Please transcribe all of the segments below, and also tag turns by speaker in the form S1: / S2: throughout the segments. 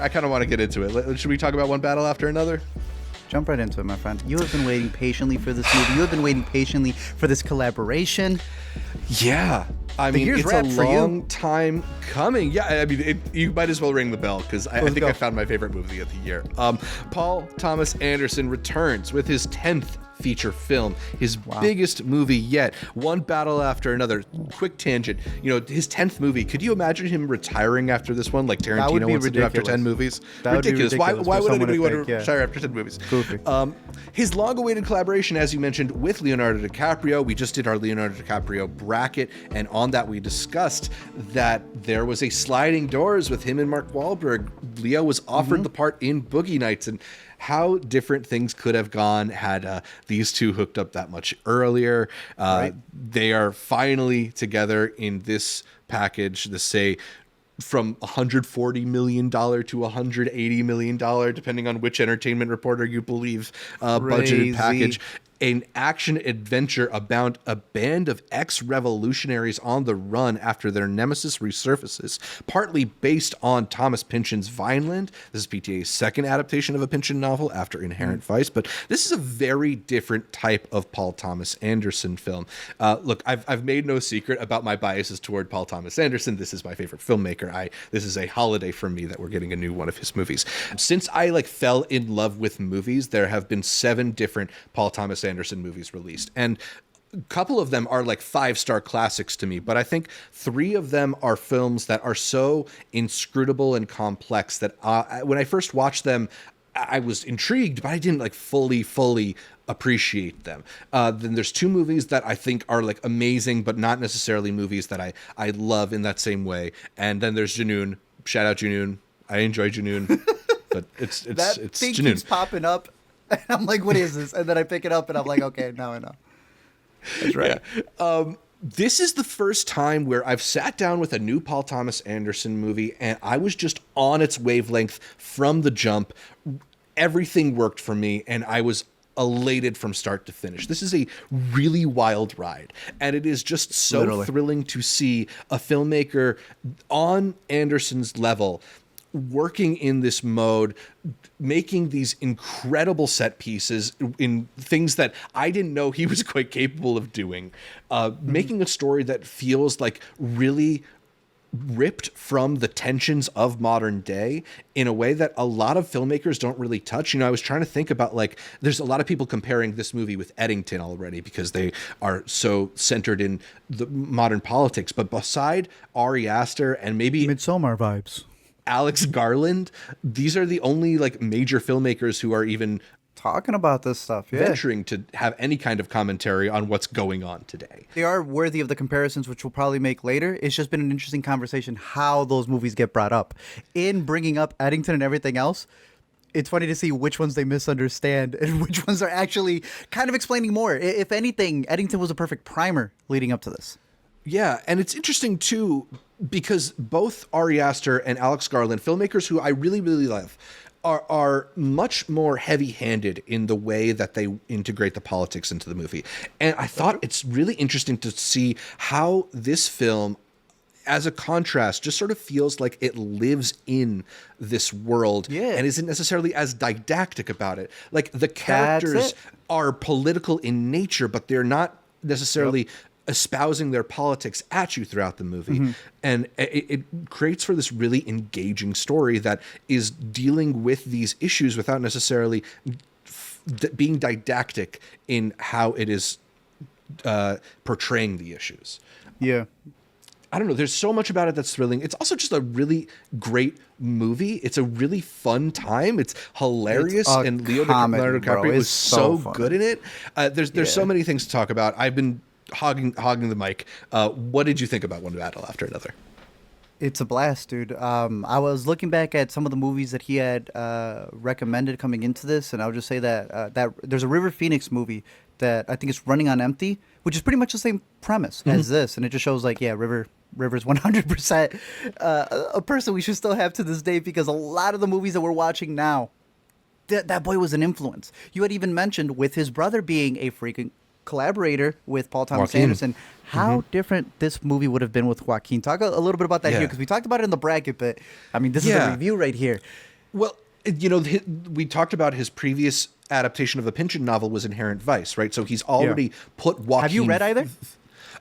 S1: I kind of want to get into it. Should we talk about one battle after another?
S2: Jump right into it, my friend. You have been waiting patiently for this movie. You have been waiting patiently for this collaboration.
S1: Yeah. I mean, it's a
S2: for
S1: long
S2: you.
S1: time coming. Yeah, I mean, you might as well ring the bell because I think
S2: go.
S1: I found my favorite movie of the year. Paul Thomas Anderson returns with his 10th feature film, his biggest movie yet. One battle after another. Quick tangent. You know, his 10th movie. Could you imagine him retiring after this one, like Tarantino wants to do after 10 movies?
S2: That would be ridiculous.
S1: Why would
S2: for
S1: anybody
S2: someone
S1: want
S2: to
S1: to retire after 10 movies?
S2: Goofy.
S1: His long-awaited collaboration, as you mentioned, with Leonardo DiCaprio. We just did our Leonardo DiCaprio bracket, and on that we discussed that there was a sliding doors with him and Mark Wahlberg. Leo was offered the part in Boogie Nights, and how different things could have gone had these two hooked up that much earlier. Right. They are finally together in this package. The say from $140 million to $180 million, depending on which entertainment reporter you believe, budgeted package. An action adventure about a band of ex-revolutionaries on the run after their nemesis resurfaces, partly based on Thomas Pynchon's Vineland. This is PTA's second adaptation of a Pynchon novel after Inherent Vice, but this is a very different type of Paul Thomas Anderson film. Look, I've made no secret about my biases toward Paul Thomas Anderson. This is my favorite filmmaker. This is a holiday for me that we're getting a new one of his movies. Since I fell in love with movies, there have been 7 different Paul Thomas Anderson movies released, and a couple of them are 5-star classics to me, but I think 3 of them are films that are so inscrutable and complex that when I first watched them, I was intrigued, but I didn't fully appreciate them. Then there's 2 movies that I think are amazing, but not necessarily movies that I love in that same way. And then there's Junoon. Shout out Junoon. I enjoy Junoon, but it's
S2: that
S1: it's
S2: thing
S1: Junoon.
S2: keeps popping up, and I'm like, what is this? And then I pick it up, and I'm like, okay, now I know. That's right.
S1: Yeah. This is the first time where I've sat down with a new Paul Thomas Anderson movie, and I was just on its wavelength from the jump. Everything worked for me, and I was elated from start to finish. This is a really wild ride, and it is just so thrilling to see a filmmaker on Anderson's level working in this mode, making these incredible set pieces in things that I didn't know he was quite capable of doing, making a story that feels really ripped from the tensions of modern day in a way that a lot of filmmakers don't really touch. I was trying to think about there's a lot of people comparing this movie with Eddington already because they are so centered in the modern politics. But beside Ari Aster and maybe
S2: Midsommar vibes,
S1: Alex Garland, these are the only major filmmakers who are even
S2: talking about this stuff,
S1: venturing to have any kind of commentary on what's going on today.
S2: They are worthy of the comparisons, which we'll probably make later. It's just been an interesting conversation how those movies get brought up. In bringing up Eddington and everything else, it's funny to see which ones they misunderstand and which ones are actually kind of explaining more. If anything, Eddington was a perfect primer leading up to this.
S1: Yeah, and it's interesting, too, because both Ari Aster and Alex Garland, filmmakers who I really, really love, are much more heavy-handed in the way that they integrate the politics into the movie. And I thought it's really interesting to see how this film, as a contrast, just sort of feels like it lives in this world and isn't necessarily as didactic about it. The characters are political in nature, but they're not necessarily espousing their politics at you throughout the movie. And it creates for this really engaging story that is dealing with these issues without necessarily being didactic in how it is portraying the issues.
S2: Yeah.
S1: I don't know. There's so much about it that's thrilling. It's also just a really great movie. It's a really fun time. It's hilarious, and Leonardo DiCaprio is so good in it. There's so many things to talk about. I've been hogging the mic. What did you think about One Battle After Another?
S2: It's a blast, dude. I was looking back at some of the movies that he had recommended coming into this, and I'll just say that that there's a River Phoenix movie that I think is running on empty, which is pretty much the same premise as this, and it just shows River's 100% a person we should still have to this day, because a lot of the movies that we're watching now, that boy was an influence. You had even mentioned with his brother being a freaking collaborator with Paul Thomas
S1: Joaquin.
S2: Anderson. How different this movie would have been with Joaquin. Talk a little bit about that
S1: Yeah.
S2: here, because we talked about it in the bracket, but I mean, this is
S1: Yeah.
S2: a review right here.
S1: Well, we talked about his previous adaptation of the Pynchon novel was Inherent Vice, right? So he's already put Joaquin.
S2: Have you read either?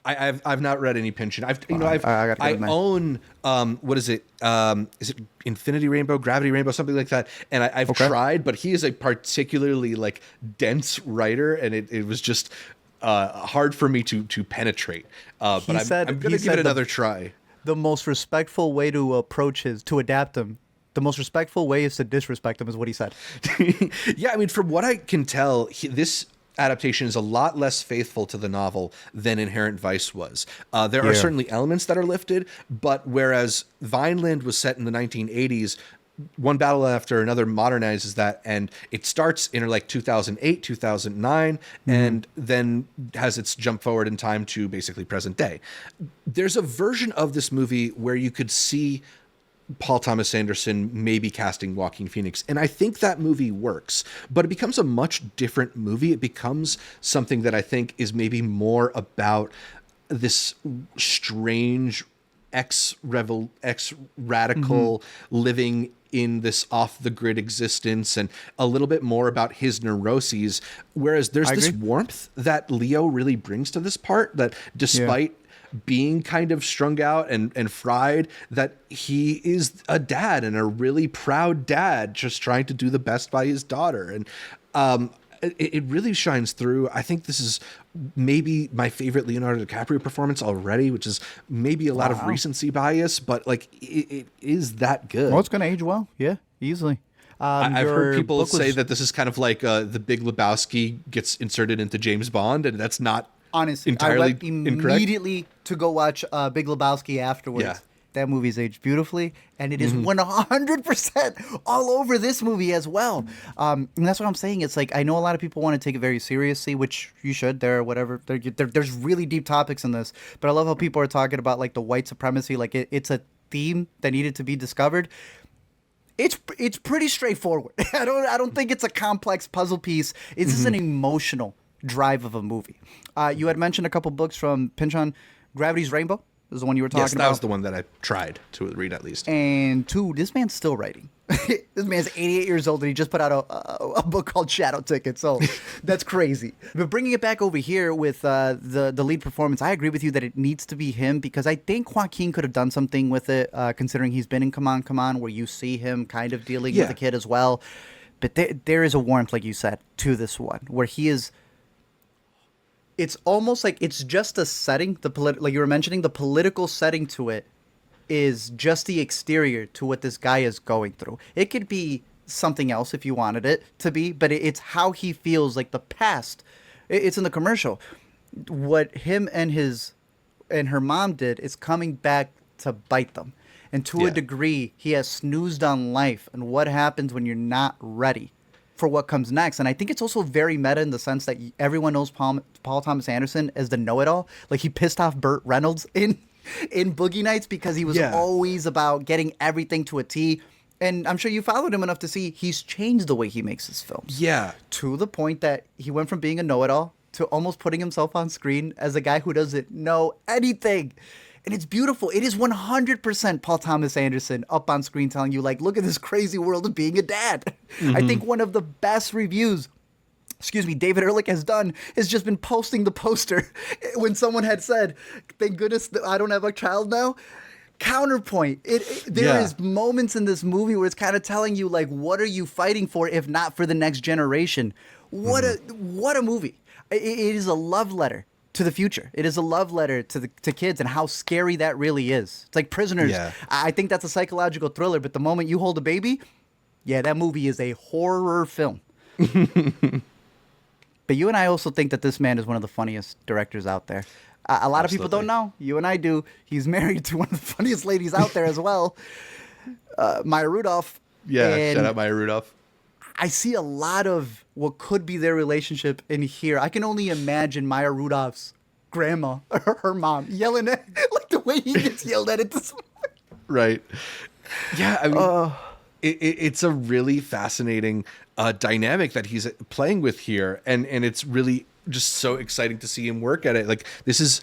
S1: I've not read any Pynchon.
S2: I gotta get in there.
S1: own what is it? Is it Infinity Rainbow, Gravity Rainbow, something like that? And I've tried, but he is a particularly like dense writer, and it was just hard for me to penetrate. But I'm gonna give it another try.
S2: The most respectful way to approach to adapt him, the most respectful way is to disrespect him, is what he said.
S1: Yeah, I mean, from what I can tell, this adaptation is a lot less faithful to the novel than Inherent Vice was. There are certainly elements that are lifted, but whereas Vineland was set in the 1980s, One Battle After Another modernizes that, and it starts in like 2008, 2009, and then has its jump forward in time to basically present day. There's a version of this movie where you could see Paul Thomas Anderson maybe casting Joaquin Phoenix, and I think that movie works, but it becomes a much different movie. It becomes something that I think is maybe more about this strange ex-radical living in this off-the-grid existence, and a little bit more about his neuroses, whereas there's this warmth that Leo really brings to this part, that despite being kind of strung out and fried, that he is a dad, and a really proud dad, just trying to do the best by his daughter. And it really shines through. I think this is maybe my favorite Leonardo DiCaprio performance already, which is maybe a lot of recency bias, but like it is that good.
S2: Well, it's going to age well. Yeah, easily.
S1: I've heard people say that this is kind of like the Big Lebowski gets inserted into James Bond, and that's not
S2: honestly
S1: entirely
S2: I went immediately to go watch Big Lebowski afterwards.
S1: Yeah.
S2: That movie's aged beautifully, and it is 100% all over this movie as well. And that's what I'm saying. It's like, I know a lot of people want to take it very seriously, which you should. There's really deep topics in this, but I love how people are talking about like the white supremacy. Like it's a theme that needed to be discovered. It's pretty straightforward. I don't think it's a complex puzzle piece. It's just an emotional drive of a movie. You had mentioned a couple books from Pynchon. Gravity's Rainbow is the one you were talking about.
S1: Yes, that was the one that I tried to read at least.
S2: And two, this man's still writing. This man's 88 years old, and he just put out a book called Shadow Ticket. So that's crazy. But bringing it back over here with the lead performance, I agree with you that it needs to be him, because I think Joaquin could have done something with it, considering he's been in Come On, Come On, where you see him kind of dealing with the kid as well. But there is a warmth, like you said, to this one, where he is... It's almost like it's just a setting, like you were mentioning, the political setting to it is just the exterior to what this guy is going through. It could be something else if you wanted it to be, but it's how he feels, like the past. It's in the commercial. What him and her mom did is coming back to bite them. And to a degree, he has snoozed on life and what happens when you're not ready for what comes next. And I think it's also very meta in the sense that everyone knows Paul Thomas Anderson as the know-it-all. Like, he pissed off Burt Reynolds in Boogie Nights because he was always about getting everything to a T. And I'm sure you followed him enough to see he's changed the way he makes his films. Yeah. To the point that he went from being a know-it-all to almost putting himself on screen as a guy who doesn't know anything. And it's beautiful. It is 100% Paul Thomas Anderson up on screen telling you, like, look at this crazy world of being a dad. I think one of the best reviews, David Ehrlich has done is just been posting the poster when someone had said, thank goodness that I don't have a child now. Counterpoint. There is moments in this movie where it's kind of telling you, like, what are you fighting for if not for the next generation? What a movie. It is a love letter to the future. It is a love letter to kids and how scary that really is. It's like Prisoners. Yeah. I think that's a psychological thriller, but the moment you hold a baby, that movie is a horror film. But you and I also think that this man is one of the funniest directors out there. A lot of people don't know. You and I do. He's married to one of the funniest ladies out there as well, Maya Rudolph.
S1: Yeah, shout out Maya Rudolph.
S2: I see a lot of what could be their relationship in here. I can only imagine Maya Rudolph's grandma, or her mom, yelling at, like the way he gets yelled at this.
S1: Right. Yeah, I mean, it's a really fascinating dynamic that he's playing with here, and it's really just so exciting to see him work at it. Like, this is,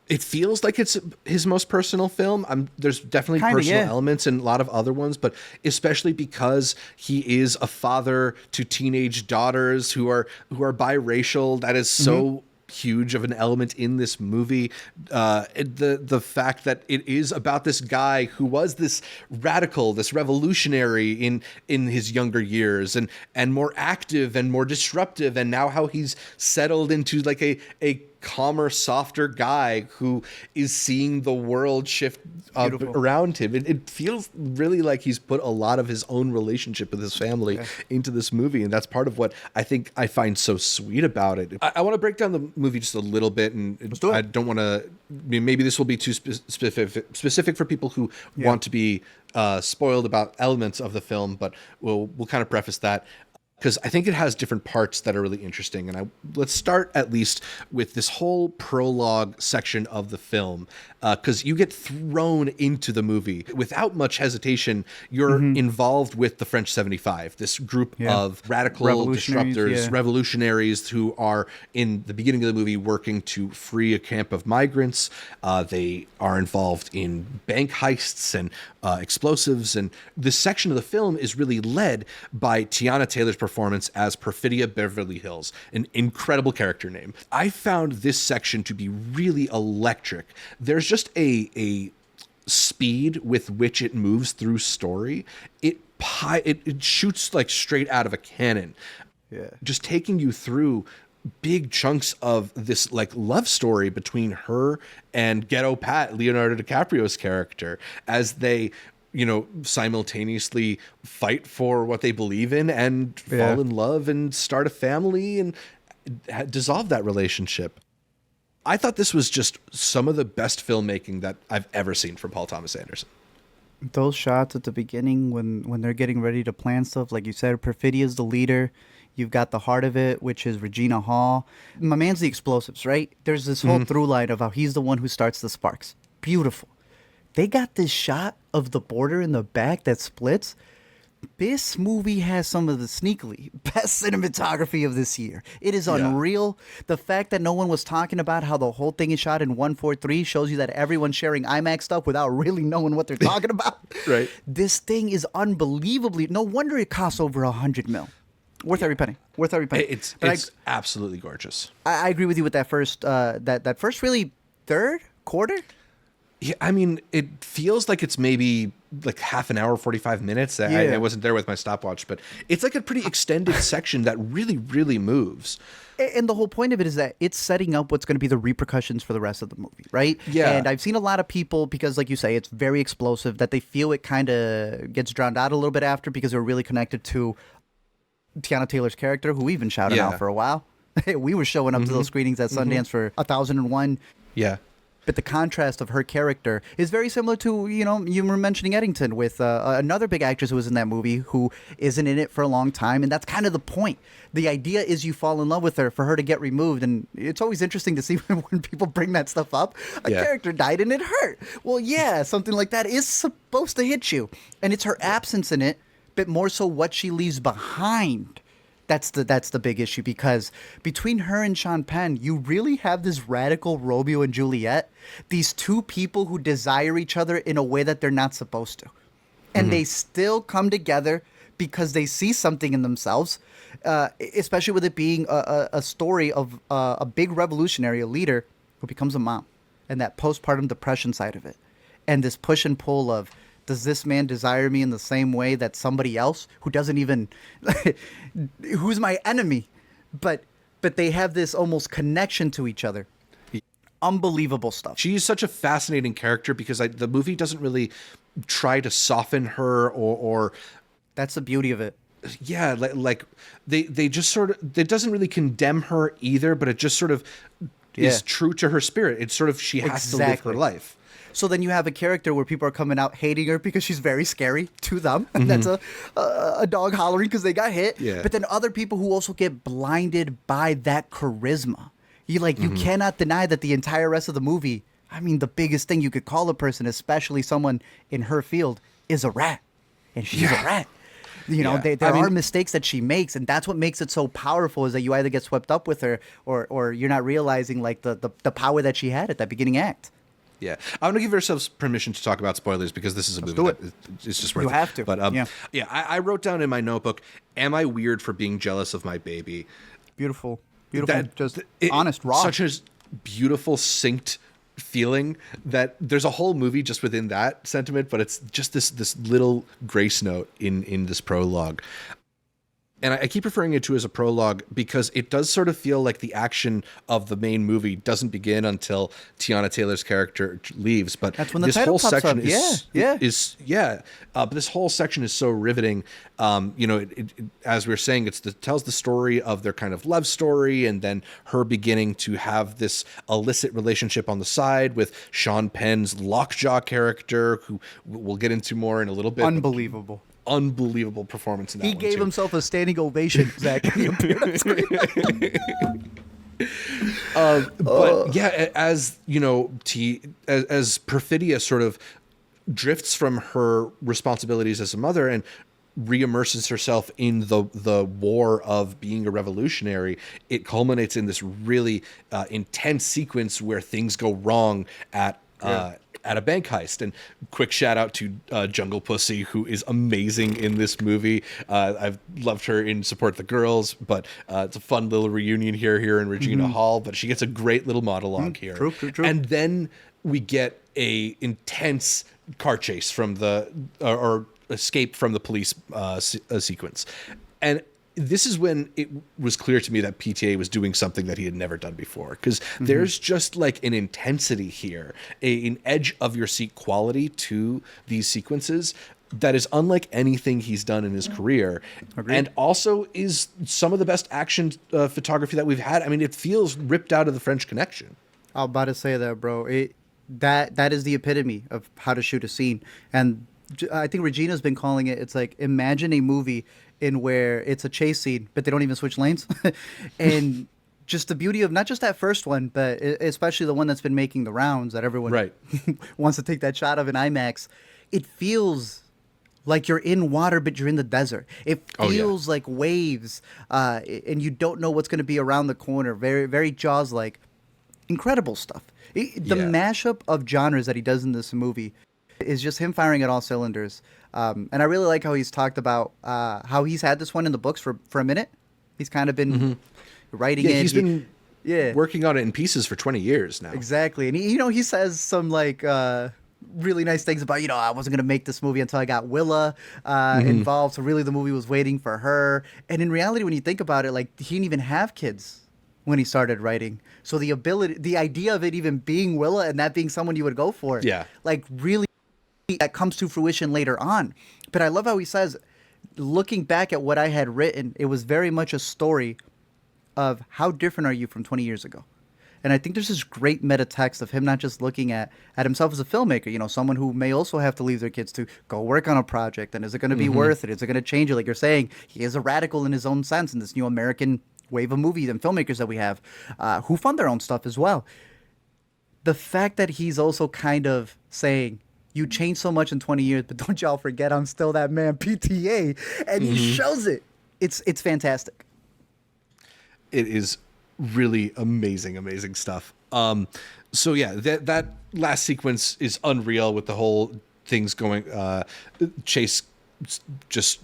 S1: it feels like it's his most personal film. There's definitely personal elements and a lot of other ones, but especially because he is a father to teenage daughters who are biracial. That is so huge of an element in this movie. The fact that it is about this guy who was this radical, this revolutionary in his younger years, and more active and more disruptive, and now how he's settled into like a calmer, softer guy who is seeing the world shift around him. It feels really like he's put a lot of his own relationship with his family into this movie, and that's part of what I think I find so sweet about it. I want to break down the movie just a little bit, and I don't want to. Maybe this will be too specific for people who want to be spoiled about elements of the film, but we'll kind of preface that, because I think it has different parts that are really interesting. And let's start at least with this whole prologue section of the film, because you get thrown into the movie without much hesitation. You're involved with the French 75, this group of radical disruptors, revolutionaries who are in the beginning of the movie working to free a camp of migrants. They are involved in bank heists and explosives. And this section of the film is really led by Tiana Taylor's performance as Perfidia Beverly Hills, an incredible character name. I found this section to be really electric. There's just a speed with which it moves through story. It shoots like straight out of a cannon. Just taking you through big chunks of this like love story between her and Ghetto Pat, Leonardo DiCaprio's character, as they simultaneously fight for what they believe in and fall in love and start a family and dissolve that relationship. I thought this was just some of the best filmmaking that I've ever seen from Paul Thomas Anderson.
S2: Those shots at the beginning when they're getting ready to plan stuff, like you said, Perfidia's the leader. You've got the heart of it, which is Regina Hall. My man's the explosives, right? There's this whole through line of how he's the one who starts the sparks. Beautiful. They got this shot of the border in the back that splits. This movie has some of the sneakily best cinematography of this year. It is unreal. The fact that no one was talking about how the whole thing is shot in 1:4:3 shows you that everyone's sharing IMAX stuff without really knowing what they're talking about.
S1: Right.
S2: This thing is unbelievably. No wonder it costs over $100 million. Worth every penny. Worth every penny.
S1: It's absolutely gorgeous.
S2: I agree with you with that first. That first really third quarter.
S1: Yeah, I mean, it feels like it's maybe like half an hour, 45 minutes. I wasn't there with my stopwatch, but it's like a pretty extended section that really, really moves.
S2: And the whole point of it is that it's setting up what's going to be the repercussions for the rest of the movie, right?
S1: Yeah.
S2: And I've seen a lot of people, because like you say, it's very explosive, that they feel it kind of gets drowned out a little bit after because they're really connected to Tiana Taylor's character, who we even shouted out for a while. We were showing up to those screenings at Sundance for 1001.
S1: Yeah.
S2: But the contrast of her character is very similar to, you were mentioning Eddington with another big actress who was in that movie who isn't in it for a long time. And that's kind of the point. The idea is you fall in love with her for her to get removed. And it's always interesting to see when people bring that stuff up. A character died and it hurt. Well, yeah, something like that is supposed to hit you. And it's her absence in it, but more so what she leaves behind. That's the big issue, because between her and Sean Penn, you really have this radical Romeo and Juliet, these two people who desire each other in a way that they're not supposed to. And they still come together because they see something in themselves, especially with it being a story of a big revolutionary, a leader who becomes a mom, and that postpartum depression side of it. And this push and pull of, does this man desire me in the same way that somebody else who doesn't even, who's my enemy, but they have this almost connection to each other. Unbelievable stuff.
S1: She's such a fascinating character because the movie doesn't really try to soften her or
S2: that's the beauty of it.
S1: Yeah, like they just sort of, it doesn't really condemn her either, but it just sort of is true to her spirit. It's sort of, she has to live her life.
S2: So then you have a character where people are coming out hating her because she's very scary to them. And that's a dog hollering because they got hit.
S1: Yeah.
S2: But then other people who also get blinded by that charisma. You cannot deny that the entire rest of the movie, I mean, the biggest thing you could call a person, especially someone in her field, is a rat. And she's a rat. You know,
S1: Yeah.
S2: there are mistakes that she makes, and that's what makes it so powerful, is that you either get swept up with her, or you're not realizing like the power that she had at that beginning act.
S1: Yeah, I'm gonna give ourselves permission to talk about spoilers because this is a movie
S2: do it.
S1: that it's just worth
S2: You
S1: it.
S2: have to.
S1: But
S2: Yeah.
S1: yeah, I wrote down in my notebook, "Am I weird for being jealous of my baby?"
S2: Beautiful, just
S1: It-
S2: honest, raw.
S1: Such a beautiful, synced feeling that there's a whole movie just within that sentiment, but it's just this little grace note in this prologue. And I keep referring it to as a prologue because it does sort of feel like the action of the main movie doesn't begin until Tiana Taylor's character leaves. But
S2: That's when the
S1: this
S2: title
S1: whole
S2: pops
S1: section
S2: up. Yeah.
S1: But this whole section is so riveting. You know, as we were saying, tells the story of their kind of love story, and then her beginning to have this illicit relationship on the side with Sean Penn's Lockjaw character, who we'll get into more in a little bit. Unbelievable performance in that
S2: He
S1: one,
S2: gave
S1: too.
S2: himself a standing ovation, Zach. When he appeared on screen.
S1: But yeah, as you know, as Perfidia sort of drifts from her responsibilities as a mother and reimmerses herself in the war of being a revolutionary, it culminates in this really intense sequence where things go wrong at a bank heist. And quick shout out to Jungle Pussy, who is amazing in this movie. I've loved her in Support the Girls, but it's a fun little reunion here in Regina Hall, but she gets a great little monologue here.
S2: True.
S1: And then we get a intense car chase from or escape from the police sequence. And this is when it was clear to me that PTA was doing something that he had never done before, because there's just like an intensity here, an edge of your seat quality to these sequences that is unlike anything he's done in his career.
S2: Agreed.
S1: And also is some of the best action photography that we've had. I mean, it feels ripped out of The French Connection.
S2: I was about to say that, bro. That is the epitome of how to shoot a scene. And I think Regina's been calling it, it's like, imagine a movie in where it's a chase scene, but they don't even switch lanes. And just the beauty of not just that first one, but especially the one that's been making the rounds that everyone wants to take that shot of in IMAX. It feels like you're in water, but you're in the desert. It feels like waves, and you don't know what's going to be around the corner. Very, very Jaws-like. Incredible stuff. The mashup of genres that he does in this movie is just him firing at all cylinders. And I really like how he's talked about how he's had this one in the books for a minute. He's kind of been writing it.
S1: He's been working on it in pieces for 20 years now.
S2: Exactly. And he says some like really nice things about, I wasn't going to make this movie until I got Willa involved. So really the movie was waiting for her. And in reality, when you think about it, like, he didn't even have kids when he started writing. So the idea of it even being Willa and that being someone you would go for, like, really, that comes to fruition later on. But I love how he says, looking back at what I had written, it was very much a story of how different are you from 20 years ago. And I think there's this great meta text of him not just looking at himself as a filmmaker, someone who may also have to leave their kids to go work on a project. And is it going to be worth it? Is it going to change it? Like you're saying, he is a radical in his own sense in this new American wave of movies and filmmakers that we have who fund their own stuff as well. The fact that he's also kind of saying, you changed so much in 20 years, but don't y'all forget I'm still that man PTA. And he shows it. It's fantastic.
S1: It is really amazing stuff. So yeah, that last sequence is unreal with the whole things going, chase just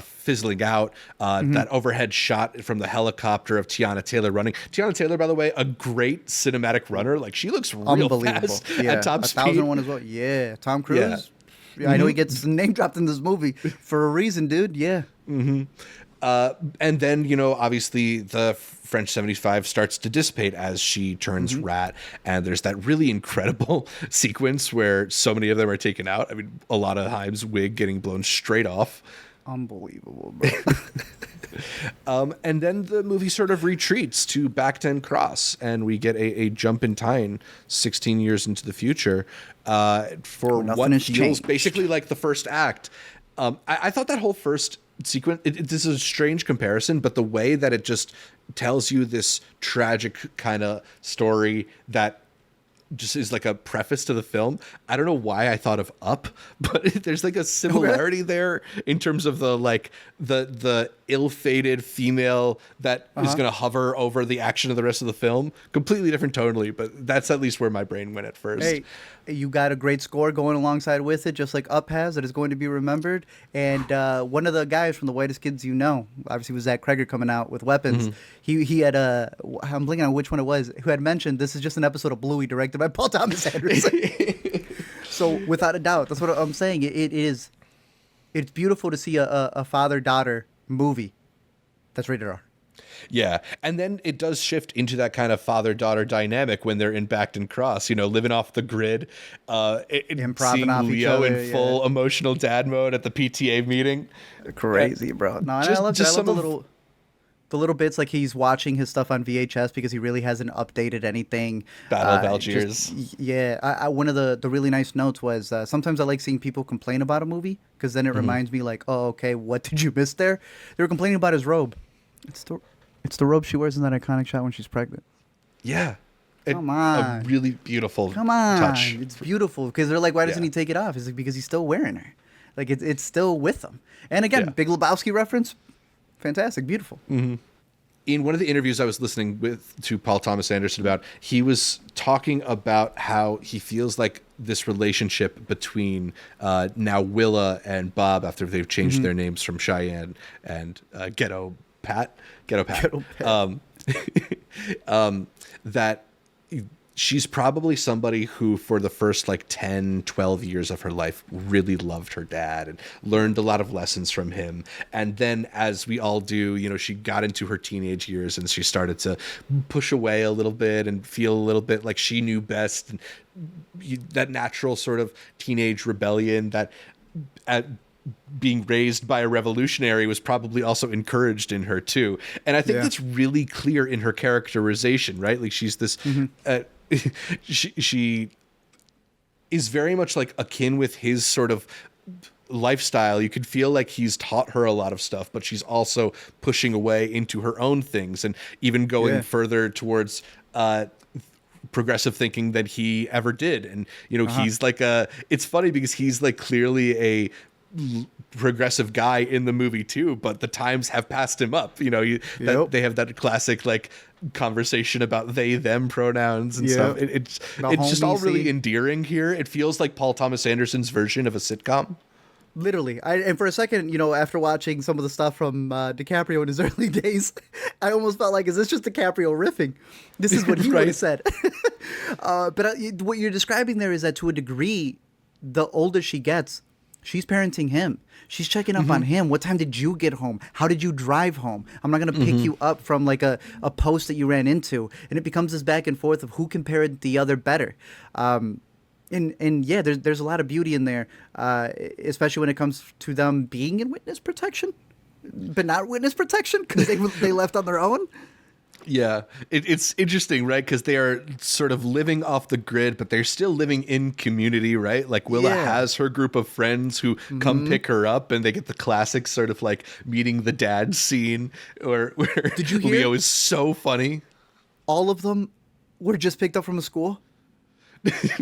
S1: fizzling out. That overhead shot from the helicopter of Tiana Taylor running. Tiana Taylor, by the way, a great cinematic runner. Like, she looks real fast at top speed.
S2: 1001 as well. Yeah, Tom Cruise. Yeah. I know he gets name dropped in this movie for a reason, dude. Yeah.
S1: And then, obviously the French 75 starts to dissipate as she turns rat. And there's that really incredible sequence where so many of them are taken out. I mean, a lot of times wig getting blown straight off.
S2: Unbelievable, bro.
S1: And then the movie sort of retreats to back 10 Cross, and we get a jump in time 16 years into the future for what feels
S2: changed.
S1: Basically like the first act. I thought that whole first sequence, this is a strange comparison, but the way that it just tells you this tragic kind of story that just is like a preface to the film. I don't know why I thought of Up, but there's like a similarity there in terms of the ill-fated female that is going to hover over the action of the rest of the film. Completely different tonally, but that's at least where my brain went at first.
S2: Hey, you got a great score going alongside with it, just like Up has, that is going to be remembered. And one of the guys from The Whitest Kids You Know, obviously was Zach Kreger coming out with Weapons. He had I'm blinking on which one it was, who had mentioned this is just an episode of Bluey directed by Paul Thomas Anderson. So without a doubt, that's what I'm saying. It's beautiful to see a father-daughter movie that's rated R.
S1: Yeah, and then it does shift into that kind of father-daughter dynamic when they're in Backton Cross, living off the grid,
S2: Improving off each
S1: Leo
S2: other,
S1: in full emotional dad mode at the PTA meeting.
S2: Crazy, bro. No, I love the little bits, like he's watching his stuff on VHS because he really hasn't updated anything.
S1: Battle of Algiers.
S2: One of the really nice notes was sometimes I like seeing people complain about a movie because then it reminds me like, oh, okay, what did you miss there? They were complaining about his robe. It's the robe she wears in that iconic shot when she's pregnant.
S1: Yeah.
S2: Come on.
S1: A really beautiful
S2: touch.
S1: touch.
S2: It's beautiful because they're like, why doesn't he take it off? It's like, because he's still wearing her. Like it's still with him. And again, Big Lebowski reference. Fantastic. Beautiful.
S1: Mm-hmm. In one of the interviews I was listening to Paul Thomas Anderson about, he was talking about how he feels like this relationship between now Willa and Bob, after they've changed their names from Cheyenne and Ghetto Pat, that she's probably somebody who for the first 10, 12 years of her life really loved her dad and learned a lot of lessons from him. And then, as we all do, she got into her teenage years and she started to push away a little bit and feel a little bit like she knew best. And that natural sort of teenage rebellion that being raised by a revolutionary was probably also encouraged in her too. And I think that's really clear in her characterization, right? Like she's this, she is very much like akin with his sort of lifestyle. You could feel like he's taught her a lot of stuff, but she's also pushing away into her own things and even going further towards, progressive thinking than he ever did. And, he's like it's funny because he's like clearly a progressive guy in the movie too, but the times have passed him up. They have that classic conversation about they them pronouns and stuff. It's just all really endearing here. It feels like Paul Thomas Anderson's version of a sitcom.
S2: Literally. And for a second, after watching some of the stuff from DiCaprio in his early days, I almost felt like, is this just DiCaprio riffing? This is what he would have said. But what you're describing there is that to a degree, the older she gets, she's parenting him. She's checking up on him. What time did you get home? How did you drive home? I'm not going to pick you up from a post that you ran into. And it becomes this back and forth of who can parent the other better. And there's a lot of beauty in there, especially when it comes to them being in witness protection, but not witness protection because they left on their own.
S1: Yeah, it's interesting, right? Because they are sort of living off the grid, but they're still living in community, right? Like Willa has her group of friends who come pick her up, and they get the classic sort of meeting the dad scene, where
S2: Did you hear?
S1: Leo is so funny.
S2: All of them were just picked up from a school.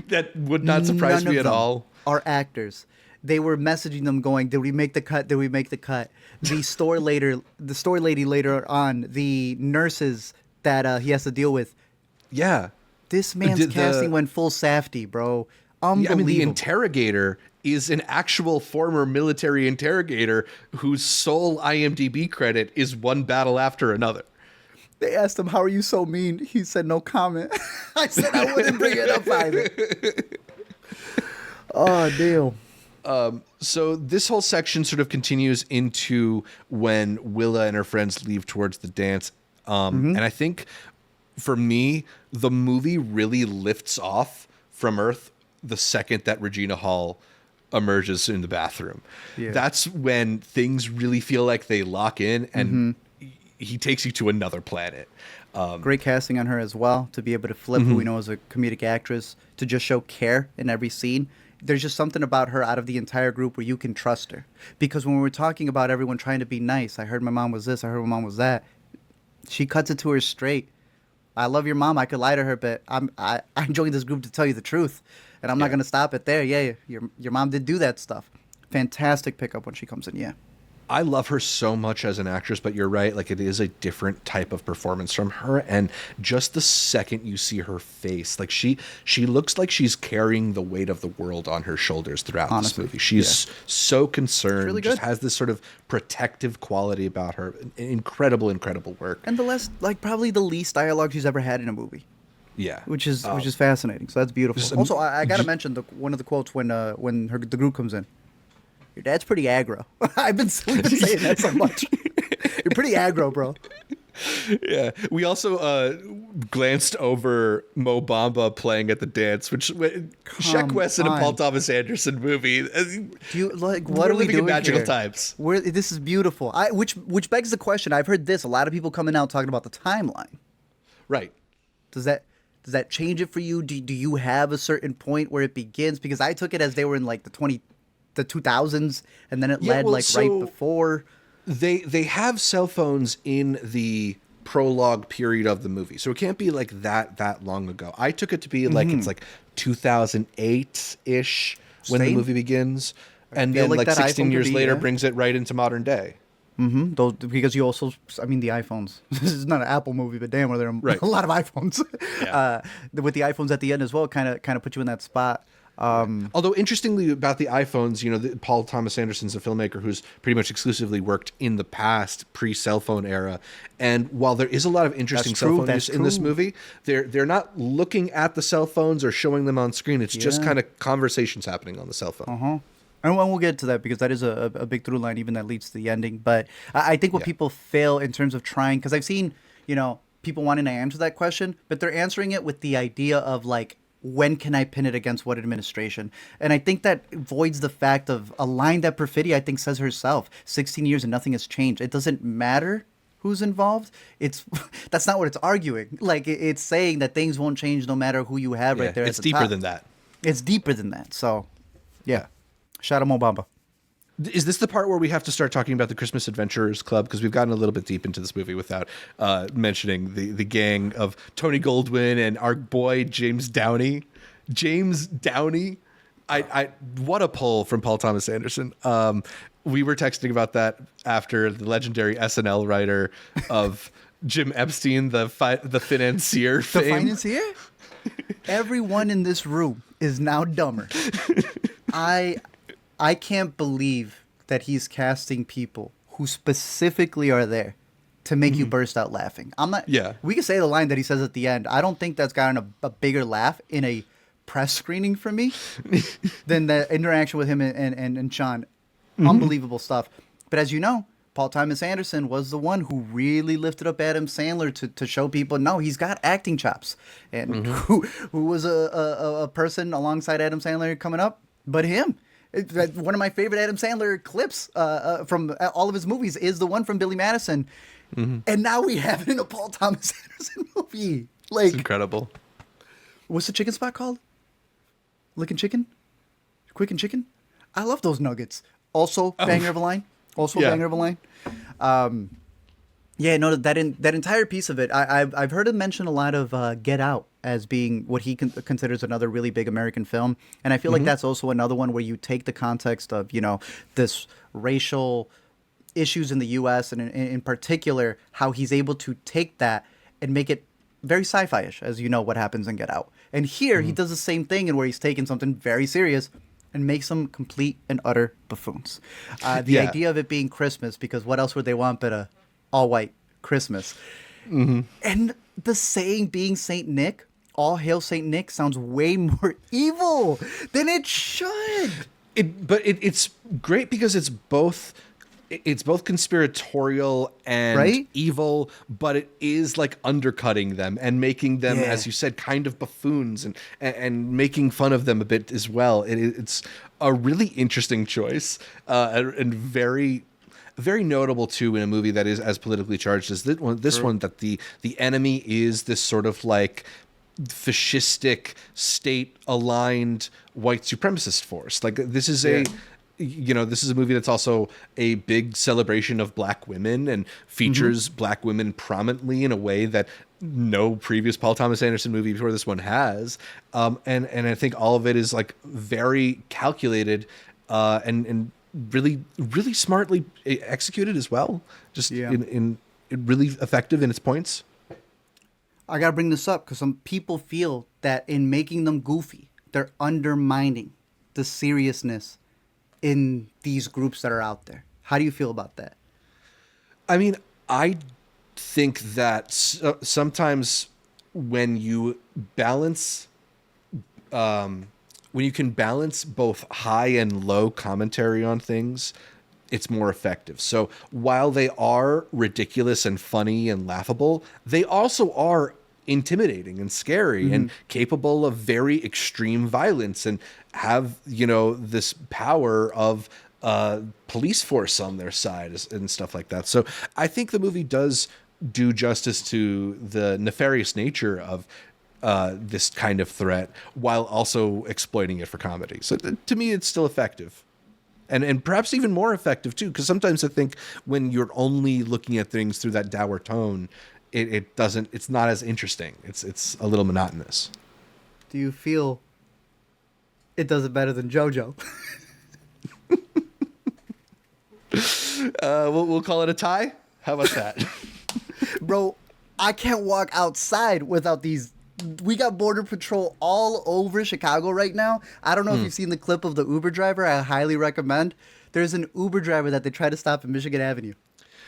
S1: That would not surprise me at all.
S2: Are actors. They were messaging them going, did we make the cut? Did we make the cut? The store lady later on, the nurses that he has to deal with.
S1: Yeah.
S2: This man's casting went full Safdie, bro. Unbelievable.
S1: The interrogator is an actual former military interrogator whose sole IMDb credit is One Battle After Another.
S2: They asked him, how are you so mean? He said, no comment. I said I wouldn't bring it up either. Oh, deal.
S1: So this whole section sort of continues into when Willa and her friends leave towards the dance. And I think for me, the movie really lifts off from Earth the second that Regina Hall emerges in the bathroom. Yeah. That's when things really feel like they lock in and he takes you to another planet.
S2: Great casting on her as well, to be able to flip who we know as a comedic actress, to just show care in every scene. There's just something about her out of the entire group where you can trust her. Because when we were talking about everyone trying to be nice, I heard my mom was this, I heard my mom was that. She cuts it to her straight. I love your mom. I could lie to her, but I joined this group to tell you the truth, and I'm not gonna stop it there. Yeah, your mom did do that stuff. Fantastic pickup when she comes in. Yeah.
S1: I love her so much as an actress, but you're right. Like, it is a different type of performance from her. And just the second you see her face, like she looks like she's carrying the weight of the world on her shoulders throughout this movie. She's so concerned,
S2: really
S1: just
S2: good.
S1: has this sort of protective quality about her. Incredible, incredible work.
S2: And probably the least dialogue she's ever had in a movie.
S1: Yeah.
S2: Which is fascinating. So that's beautiful.
S1: Just,
S2: Also, I gotta mention one of the quotes when the group comes in. Your dad's pretty aggro. We've been saying that so much. You're pretty aggro, bro.
S1: Yeah. We also glanced over Mo Bamba playing at the dance, which Sheck West in a Paul Thomas Anderson movie.
S2: Do you like what
S1: we're
S2: are we
S1: living
S2: doing
S1: in magical
S2: here?
S1: times.
S2: This is beautiful. Which begs the question. I've heard this. A lot of people coming out talking about the timeline.
S1: Right.
S2: Does that change it for you? Do you have a certain point where it begins? Because I took it as they were in like the 2000s, and then it led right before.
S1: They have cell phones in the prologue period of the movie, so it can't be like that long ago. I took it to be like it's like 2008-ish when the movie begins, and then like 16 years later brings it right into modern day.
S2: Mm-hmm. Because you also, I mean, the iPhones. This is not an Apple movie, but damn, there are a lot of iPhones.
S1: Yeah.
S2: With the iPhones at the end as well, kind of put you in that spot.
S1: Although interestingly about the iPhones, Paul Thomas Anderson's a filmmaker who's pretty much exclusively worked in the past, pre-cell phone era. And while there is a lot of interesting cell phone use in this movie, they're not looking at the cell phones or showing them on screen. It's just kind of conversations happening on the cell phone.
S2: And we'll get to that because that is a big through line, even that leads to the ending. But I think what people fail in terms of trying, because I've seen, people wanting to answer that question, but they're answering it with the idea of like, when can I pin it against what administration? And I think that voids the fact of a line that Perfidia, I think, says herself, 16 years and nothing has changed. It doesn't matter who's involved. That's not what it's arguing. Like, it's saying that things won't change no matter who you have right there.
S1: It's deeper than that.
S2: It's deeper than that. So, yeah. Shout out Mo Bamba.
S1: Is this the part where we have to start talking about the Christmas Adventurers Club? Because we've gotten a little bit deep into this movie without mentioning the gang of Tony Goldwyn and our boy James Downey. James Downey. What a pull from Paul Thomas Anderson. We were texting about that after the legendary SNL writer of Jim Epstein, the financier fame.
S2: The financier? Everyone in this room is now dumber. I can't believe that he's casting people who specifically are there to make you burst out laughing. I'm not. Yeah. We can say the line that he says at the end. I don't think that's gotten a bigger laugh in a press screening for me than the interaction with him and Sean. Unbelievable stuff. But as you know, Paul Thomas Anderson was the one who really lifted up Adam Sandler to show people, no, he's got acting chops. And who was a person alongside Adam Sandler coming up but him? One of my favorite Adam Sandler clips from all of his movies is the one from Billy Madison. And now we have it in a Paul Thomas Anderson movie. Like,
S1: it's incredible.
S2: What's the chicken spot called? Lickin' Chicken? Quicken Chicken? I love those nuggets. Also, banger of a line. Banger of a line. That entire piece of it, I've heard him mention a lot of Get Out as being what he considers another really big American film. And I feel like that's also another one where you take the context of, this racial issues in the U.S. and in particular, how he's able to take that and make it very sci-fi-ish, as you know what happens in Get Out. And here he does the same thing in where he's taking something very serious and makes them complete and utter buffoons. The idea of it being Christmas, because what else would they want but a all-white Christmas? And the saying being Saint Nick, all hail Saint Nick, sounds way more evil than it should.
S1: It's great because it's both conspiratorial and evil, but it is like undercutting them and making them, as you said, kind of buffoons and making fun of them a bit as well. It's a really interesting choice and very, very notable too in a movie that is as politically charged as this one, that the enemy is this sort of like fascistic, state-aligned white supremacist force. Like, this is this is a movie that's also a big celebration of black women and features black women prominently in a way that no previous Paul Thomas Anderson movie before this one has. And I think all of it is like very calculated and really, really smartly executed as well. Just in really effective in its points.
S2: I got to bring this up because some people feel that in making them goofy, they're undermining the seriousness in these groups that are out there. How do you feel about that?
S1: I mean, I think that sometimes when you balance, when you can balance both high and low commentary on things, it's more effective. So while they are ridiculous and funny and laughable, they also are intimidating and scary and capable of very extreme violence and have, this power of police force on their side and stuff like that. So I think the movie does do justice to the nefarious nature of this kind of threat while also exploiting it for comedy. So to me, it's still effective. And perhaps even more effective, too, because sometimes I think when you're only looking at things through that dour tone, it's not as interesting. It's a little monotonous.
S2: Do you feel it does it better than JoJo?
S1: We'll call it a tie. How about that?
S2: Bro, I can't walk outside without these. We got Border Patrol all over Chicago right now. I don't know if you've seen the clip of the Uber driver. I highly recommend. There's an Uber driver that they try to stop in Michigan Avenue.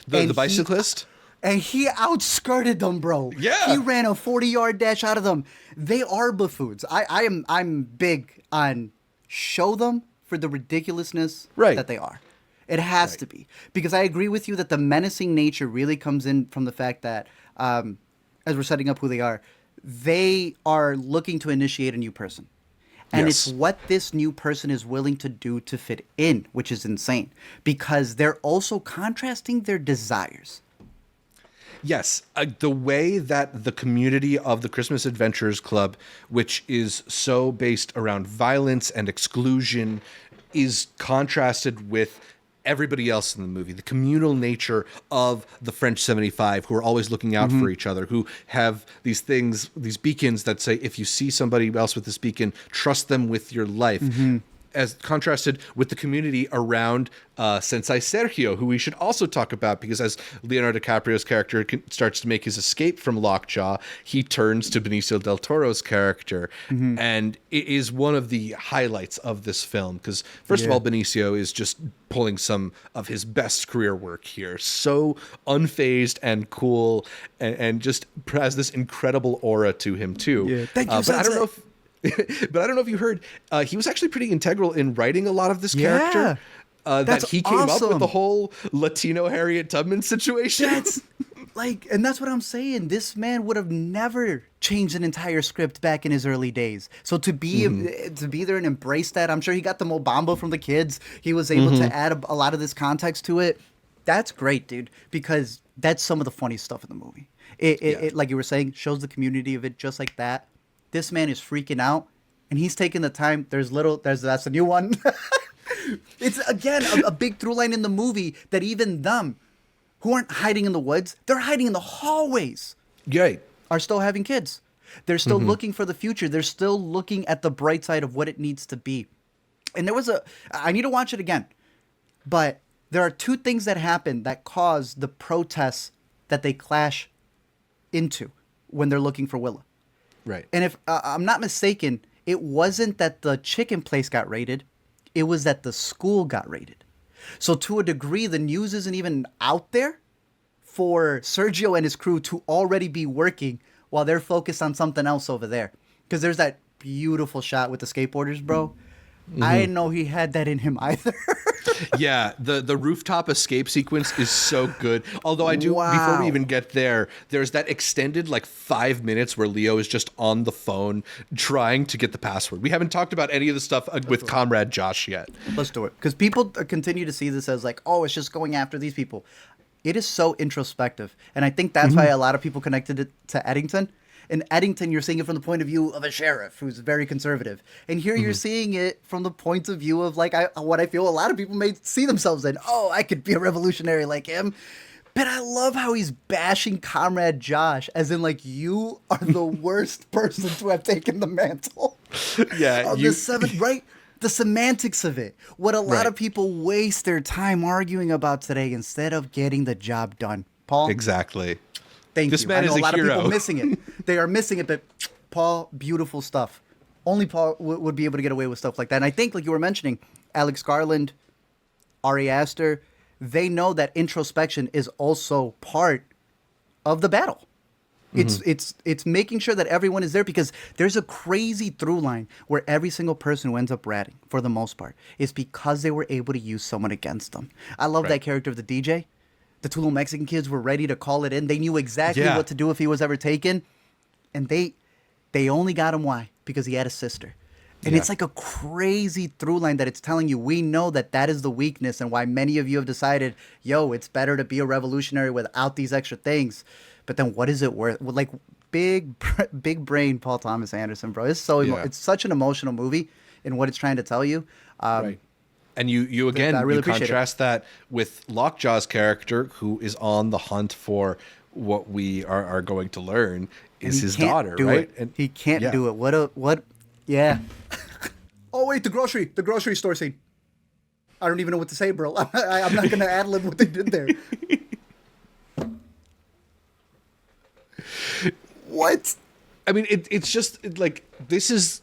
S1: The bicyclist?
S2: And he outskirted them, bro.
S1: Yeah.
S2: He ran a 40-yard dash out of them. They are buffoons. I'm big on show them for the ridiculousness that they are. It has to be. Because I agree with you that the menacing nature really comes in from the fact that, as we're setting up who they are looking to initiate a new person. And it's what this new person is willing to do to fit in, which is insane. Because they're also contrasting their desires.
S1: Yes, the way that the community of the Christmas Adventurers Club, which is so based around violence and exclusion, is contrasted with everybody else in the movie. The communal nature of the French 75, who are always looking out for each other, who have these things, these beacons that say, if you see somebody else with this beacon, trust them with your life. As contrasted with the community around Sensei Sergio, who we should also talk about, because as Leonardo DiCaprio's character starts to make his escape from Lockjaw, he turns to Benicio del Toro's character. And it is one of the highlights of this film, because first of all, Benicio is just pulling some of his best career work here. So unfazed and cool, and just has this incredible aura to him, too.
S2: Yeah. Thank you,
S1: but I don't know if but I don't know if you heard, he was actually pretty integral in writing a lot of this character. That he came up with the whole Latino Harriet Tubman situation.
S2: And that's what I'm saying. This man would have never changed an entire script back in his early days. So to be there and embrace that, I'm sure he got the Mobamba from the kids. He was able to add a lot of this context to it. That's great, dude, because that's some of the funny stuff in the movie. It like you were saying, shows the community of it just like that. This man is freaking out, and he's taking the time. That's a new one. It's, again, a big through line in the movie that even them, who aren't hiding in the woods, they're hiding in the hallways, are still having kids. They're still looking for the future. They're still looking at the bright side of what it needs to be. And I need to watch it again, but there are two things that happen that cause the protests that they clash into when they're looking for Willa.
S1: Right.
S2: And if I'm not mistaken, it wasn't that the chicken place got raided. It was that the school got raided. So to a degree, the news isn't even out there for Sergio and his crew to already be working while they're focused on something else over there. Because there's that beautiful shot with the skateboarders, bro. I didn't know he had that in him either.
S1: Yeah, the rooftop escape sequence is so good. Although I do, before we even get there, there's that extended 5 minutes where Leo is just on the phone trying to get the password. We haven't talked about any of the stuff with Comrade Josh yet.
S2: Let's do it. Because people continue to see this as it's just going after these people. It is so introspective. And I think that's why a lot of people connected it to Eddington. In Eddington, you're seeing it from the point of view of a sheriff who's very conservative. And here you're seeing it from the point of view of like what I feel a lot of people may see themselves in. Oh, I could be a revolutionary like him. But I love how he's bashing Comrade Josh, as in like, you are the worst person to have taken the mantle.
S1: Yeah.
S2: The seventh, right? The semantics of it. What a lot of people waste their time arguing about today instead of getting the job done. Paul?
S1: Exactly.
S2: Thank
S1: This
S2: you.
S1: man
S2: I know
S1: is
S2: a lot
S1: hero.
S2: of people missing it. They are missing it, but Paul, beautiful stuff. Only Paul would be able to get away with stuff like that. And I think, like you were mentioning, Alex Garland, Ari Aster, they know that introspection is also part of the battle. It's making sure that everyone is there, because there's a crazy through line where every single person who ends up ratting, for the most part, is because they were able to use someone against them. I love that character of the DJ. The two little Mexican kids were ready to call it in. They knew exactly what to do if he was ever taken. And they only got him, why? Because he had a sister. And it's like a crazy through line that it's telling you, we know that that is the weakness and why many of you have decided, yo, it's better to be a revolutionary without these extra things. But then what is it worth? Like, big brain Paul Thomas Anderson, bro. It's it's such an emotional movie in what it's trying to tell you.
S1: Right. And you again,
S2: really
S1: you contrast that with Lockjaw's character, who is on the hunt for what we are going to learn is his daughter, right?
S2: And he can't do it. What? Yeah. Oh, wait, the grocery store scene. I don't even know what to say, bro. I'm not going to ad-lib what they did there. What?
S1: I mean, it's just like, this is,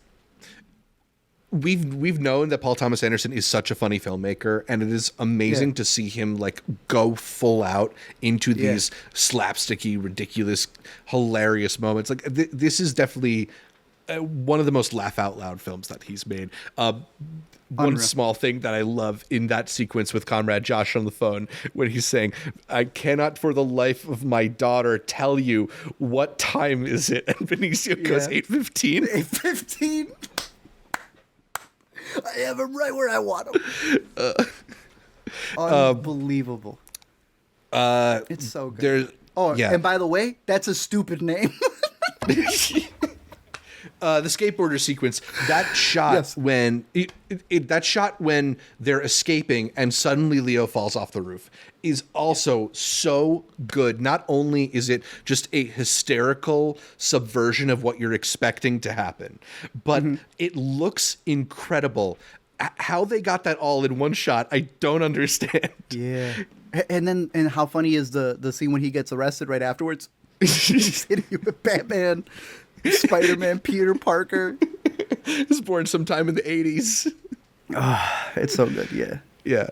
S1: we've known that Paul Thomas Anderson is such a funny filmmaker, and it is amazing to see him like go full out into these slapsticky, ridiculous, hilarious moments. Like this is definitely one of the most laugh out loud films that he's made. One small thing that I love in that sequence with Comrade Josh on the phone, when he's saying, I cannot for the life of my daughter tell you what time is it. And Benicio goes 8:15.
S2: 8:15. I have him right where I want him. Unbelievable. It's so good. And by the way, that's a stupid name.
S1: The skateboarder sequence, that shot when that shot when they're escaping and suddenly Leo falls off the roof is also so good. Not only is it just a hysterical subversion of what you're expecting to happen, but it looks incredible. How they got that all in one shot, I don't understand.
S2: Yeah. And how funny is the scene when he gets arrested right afterwards? He's hitting you with Batman, Spider-Man, Peter Parker.
S1: He was born sometime in the 80s.
S2: It's so good, yeah.
S1: Yeah.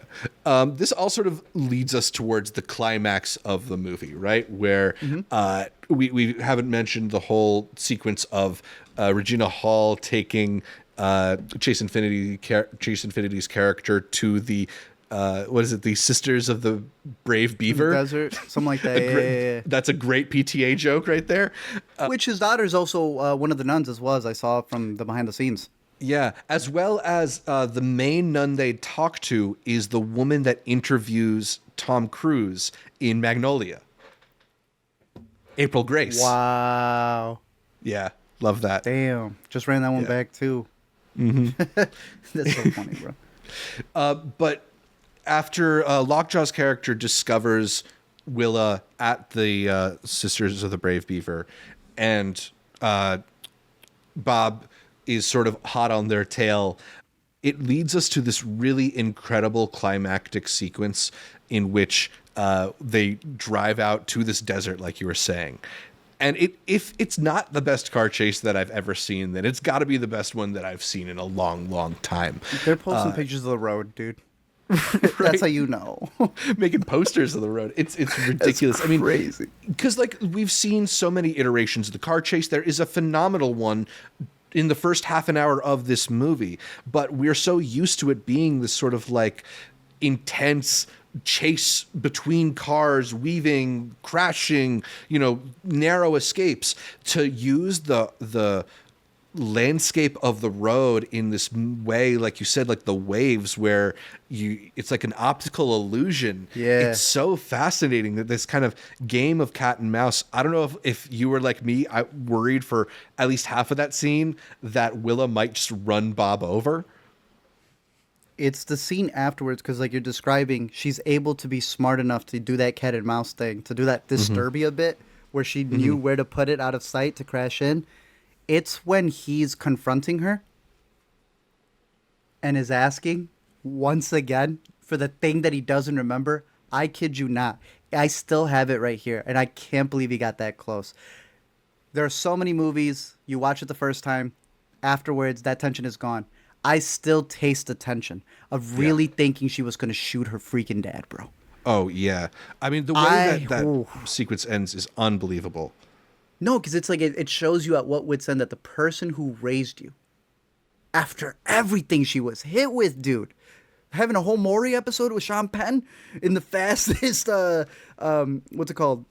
S1: This all sort of leads us towards the climax of the movie, right? Where we haven't mentioned the whole sequence of Regina Hall taking Chase Infinity's character to the the Sisters of the Brave Beaver
S2: Desert, something like that.
S1: That's a great PTA joke right there.
S2: Which his daughter is also one of the nuns, as well, as I saw from the behind the scenes.
S1: Yeah, as well as the main nun they talk to is the woman that interviews Tom Cruise in Magnolia, April Grace.
S2: Wow.
S1: Yeah, love that.
S2: Damn, just ran that one back too. That's so funny, bro.
S1: But after Lockjaw's character discovers Willa at the Sisters of the Brave Beaver, and Bob is sort of hot on their tail, it leads us to this really incredible climactic sequence in which they drive out to this desert, like you were saying. And if it's not the best car chase that I've ever seen, then it's got to be the best one that I've seen in a long, long time.
S2: They're posting pictures of the road, dude. Right? That's how you know.
S1: Making posters of the road. It's ridiculous.
S2: That's crazy.
S1: Because like we've seen so many iterations of the car chase. There is a phenomenal one in the first half an hour of this movie, but we're so used to it being this sort of like intense chase between cars, weaving, crashing, narrow escapes. To use the landscape of the road in this way, like you said, like the waves where it's like an optical illusion.
S2: Yeah.
S1: It's so fascinating that this kind of game of cat and mouse. I don't know if you were like me, I worried for at least half of that scene that Willa might just run Bob over.
S2: It's the scene afterwards, because like you're describing, she's able to be smart enough to do that cat and mouse thing, to do that Disturbia bit where she knew where to put it out of sight to crash in. It's when he's confronting her and is asking once again for the thing that he doesn't remember. I kid you not. I still have it right here, and I can't believe he got that close. There are so many movies, you watch it the first time, afterwards that tension is gone. I still taste the tension of really thinking she was going to shoot her freaking dad, bro.
S1: Oh, yeah. I mean, the way that sequence ends is unbelievable.
S2: No, because it's like it shows you at what wit's end that the person who raised you, after everything she was hit with, dude, having a whole Maury episode with Sean Penn in the fastest, what's it called?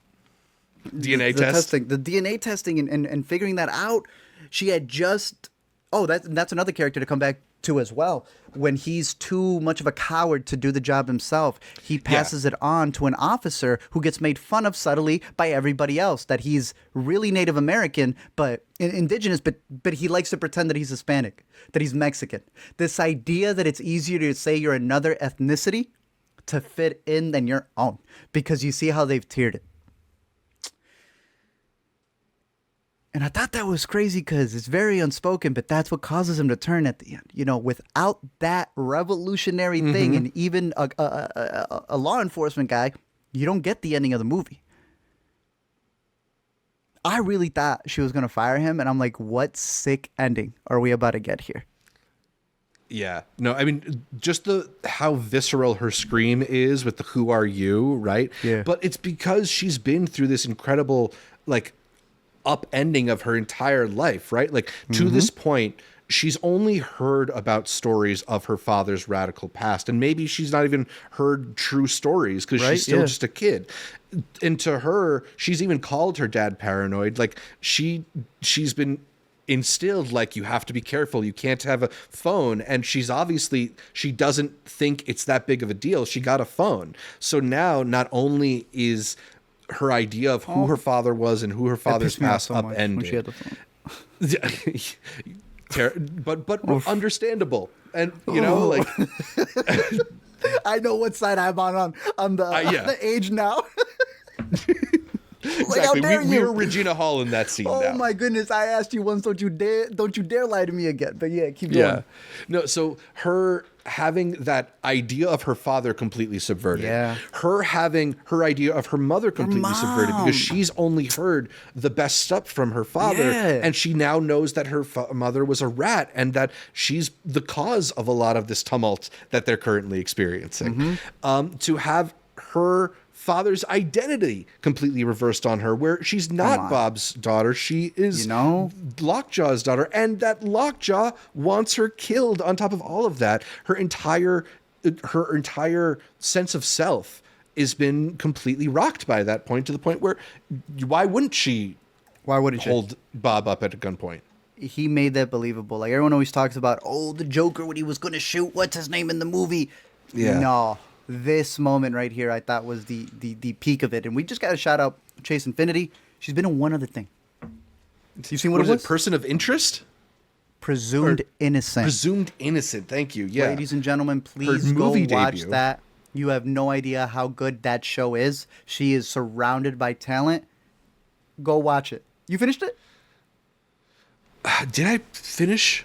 S1: DNA
S2: the
S1: test?
S2: testing, the DNA testing and figuring that out. She had just, that's another character to come back to as well. When he's too much of a coward to do the job himself, he passes it on to an officer who gets made fun of subtly by everybody else, that he's really Native American, but indigenous, but he likes to pretend that he's Hispanic, that he's Mexican. This idea that it's easier to say you're another ethnicity to fit in than your own, because you see how they've tiered it. And I thought that was crazy because it's very unspoken, but that's what causes him to turn at the end. You know, without that revolutionary thing, and even a law enforcement guy, you don't get the ending of the movie. I really thought she was going to fire him, and I'm like, what sick ending are we about to get here?
S1: Yeah. No, I mean, just how visceral her scream is with the "Who are you?" right?
S2: Yeah.
S1: But it's because she's been through this incredible, like, upending of her entire life, right? Like, to this point, she's only heard about stories of her father's radical past, and maybe she's not even heard true stories because she's still just a kid. And to her, she's even called her dad paranoid. Like, she's been instilled, like, you have to be careful, you can't have a phone, and she doesn't think it's that big of a deal. She got a phone, so now not only is her idea of who her father was and who her father's past upended. But understandable. And, you know, like...
S2: I know what side I'm on the age now.
S1: Exactly. We're Regina Hall in that scene now.
S2: Oh my goodness! I asked you once, don't you dare lie to me again. But yeah, keep going.
S1: Yeah. No, so her having that idea of her father completely subverted.
S2: Yeah.
S1: Her having her idea of her mother completely subverted, because she's only heard the best stuff from her father, and she now knows that her mother was a rat and that she's the cause of a lot of this tumult that they're currently experiencing. To have her father's identity completely reversed on her, where she's not Bob's daughter, she is Lockjaw's daughter, and that Lockjaw wants her killed. On top of all of that, her entire sense of self has been completely rocked by that point, to the point where why wouldn't she hold Bob up at a gunpoint?
S2: He made that believable. Like, everyone always talks about, the Joker when he was going to shoot what's his name in the movie. No. This moment right here, I thought was the peak of it. And we just got to shout out Chase Infinity. She's been in one other thing. You seen what it was?
S1: Person of Interest?
S2: Presumed Innocent.
S1: Presumed Innocent. Thank you. Yeah.
S2: Ladies and gentlemen, please go watch that. You have no idea how good that show is. She is surrounded by talent. Go watch it. You finished it?
S1: Did I finish?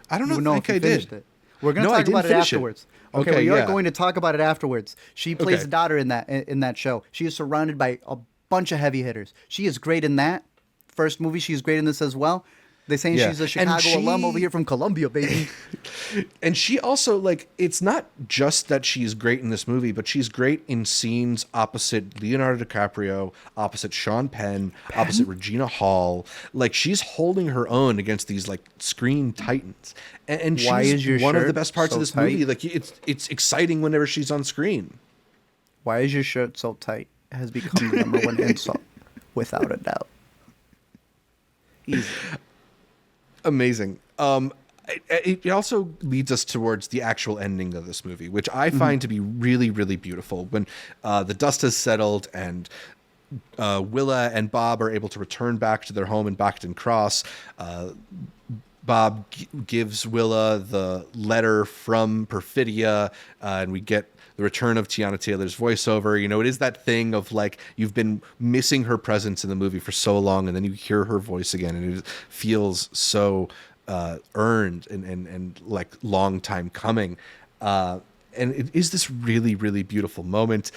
S1: I don't know if I did.
S2: It. We're going to talk about it afterwards. Okay, we are going to talk about it afterwards. She plays the daughter in that show. She is surrounded by a bunch of heavy hitters. She is great in that first movie. She is great in this as well. They're saying she's a Chicago alum over here from Columbia, baby.
S1: And she also, like, it's not just that she's great in this movie, but she's great in scenes opposite Leonardo DiCaprio, opposite Sean Penn, opposite Regina Hall. Like, she's holding her own against these, like, screen titans. And she's one of the best parts of this movie. Like, it's exciting whenever she's on screen.
S2: Why is your shirt so tight? It has become the number one insult, without a doubt. Easy.
S1: Amazing. It also leads us towards the actual ending of this movie, which I find to be really, really beautiful. When the dust has settled and Willa and Bob are able to return back to their home in Bacton Cross, Bob gives Willa the letter from Perfidia, and we get the return of Tiana Taylor's voiceover. You know, it is that thing of like, you've been missing her presence in the movie for so long, and then you hear her voice again, and it feels so earned and like long time coming. And it is this really, really beautiful moment.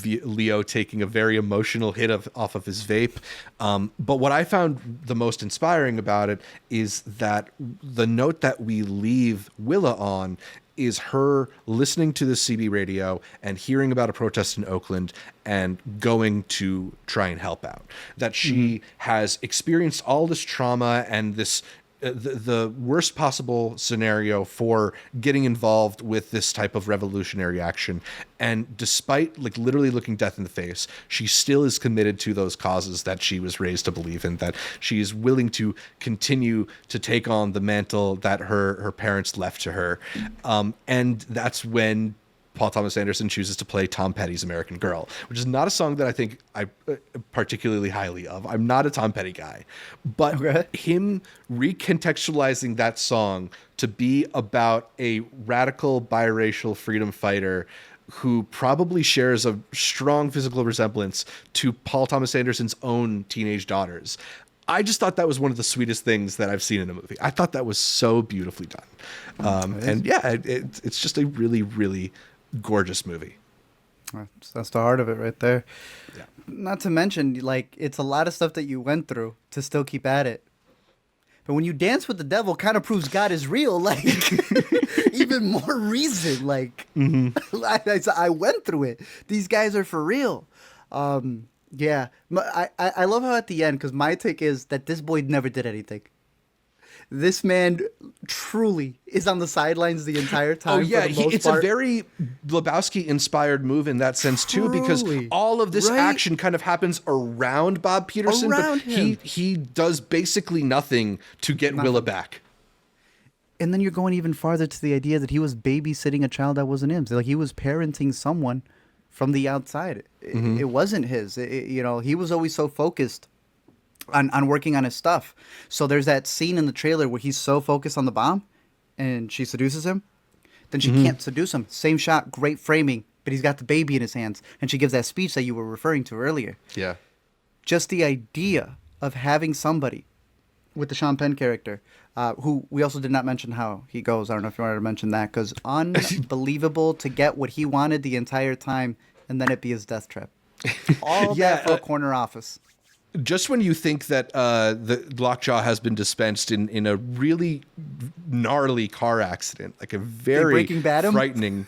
S1: Leo taking a very emotional hit off of his vape. But what I found the most inspiring about it is that the note that we leave Willa on is her listening to the CB radio and hearing about a protest in Oakland and going to try and help out. That she has experienced all this trauma and this the worst possible scenario for getting involved with this type of revolutionary action. And despite like literally looking death in the face, she still is committed to those causes that she was raised to believe in, that she is willing to continue to take on the mantle that her parents left to her. And that's when Paul Thomas Anderson chooses to play Tom Petty's American Girl, which is not a song that I think I particularly highly of. I'm not a Tom Petty guy, but him recontextualizing that song to be about a radical biracial freedom fighter who probably shares a strong physical resemblance to Paul Thomas Anderson's own teenage daughters. I just thought that was one of the sweetest things that I've seen in a movie. I thought that was so beautifully done. And yeah, it's just a really, really gorgeous movie.
S2: That's the heart of it right there.
S1: Yeah.
S2: Not to mention, like, it's a lot of stuff that you went through to still keep at it. But when you dance with the devil, kind of proves God is real. Like, even more reason. Like, I went through it. These guys are for real. Yeah. I love how at the end, because my take is that this boy never did anything. This man truly is on the sidelines the entire time.
S1: Oh yeah,
S2: for the most
S1: it's
S2: part.
S1: a very Lebowski-inspired move in that sense too, because all of this action kind of happens around Bob Peterson,
S2: Around
S1: but
S2: him.
S1: he does basically nothing to get Willa back.
S2: And then you're going even farther to the idea that he was babysitting a child that wasn't him. So, like, he was parenting someone from the outside. It wasn't his. You know, he was always so focused on working on his stuff. So there's that scene in the trailer where he's so focused on the bomb and she seduces him. Then she can't seduce him. Same shot, great framing, but he's got the baby in his hands. And she gives that speech that you were referring to earlier.
S1: Yeah.
S2: Just the idea of having somebody with the Sean Penn character, who we also did not mention how he goes. I don't know if you wanted to mention that, because unbelievable to get what he wanted the entire time and then it be his death trap. All that for a corner office.
S1: Just when you think that the lockjaw has been dispensed in a really gnarly car accident, like a very
S2: Breaking Bad him?
S1: frightening.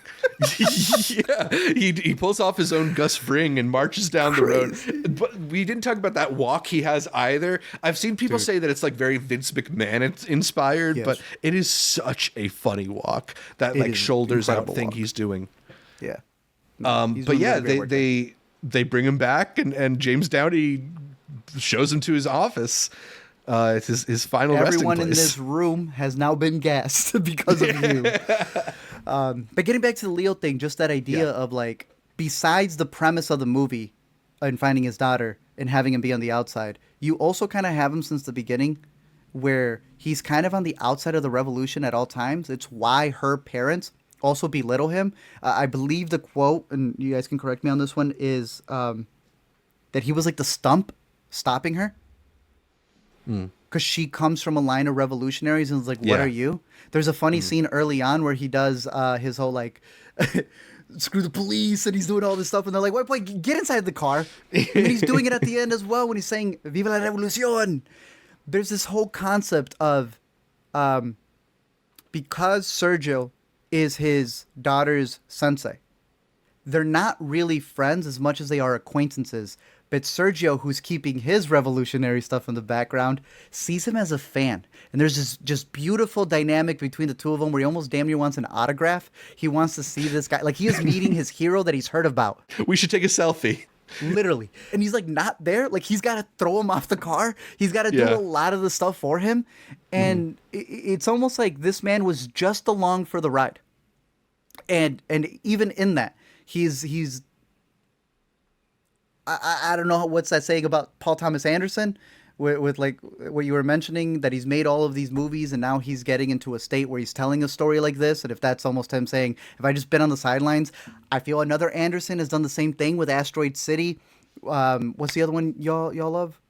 S1: Yeah, he pulls off his own Gus Fring and marches down the road. But we didn't talk about that walk he has either. I've seen people say that it's like very Vince McMahon inspired, but it is such a funny walk. That like shoulders out thing he's doing.
S2: Yeah.
S1: But yeah, they bring him back, and James Downey shows him to his office. It's his final resting place.
S2: Everyone in this room has now been gassed because of you. But getting back to the Leo thing, just that idea of like, besides the premise of the movie and finding his daughter and having him be on the outside, you also kind of have him since the beginning where he's kind of on the outside of the revolution at all times. It's why her parents also belittle him. I believe the quote, and you guys can correct me on this one, is that he was like the stump stopping her. Because she comes from a line of revolutionaries and is like, what are you? There's a funny scene early on where he does his whole like, screw the police, and he's doing all this stuff, and they're like, wait, get inside the car. And then he's doing it at the end as well when he's saying, Viva la revolución. There's this whole concept of, because Sergio is his daughter's sensei, they're not really friends as much as they are acquaintances. But Sergio, who's keeping his revolutionary stuff in the background, sees him as a fan. And there's this just beautiful dynamic between the two of them where he almost damn near wants an autograph. He wants to see this guy. Like, he is meeting his hero that he's heard about.
S1: We should take a selfie.
S2: literally. And he's like not there. Like he's got to throw him off the car. He's got to do a lot of the stuff for him. And it's almost like this man was just along for the ride. And even in that, he's I don't know what's that saying about Paul Thomas Anderson with like what you were mentioning, that he's made all of these movies and now he's getting into a state where he's telling a story like this. And if that's almost him saying, if I just been on the sidelines, I feel another Anderson has done the same thing with Asteroid City. What's the other one y'all love?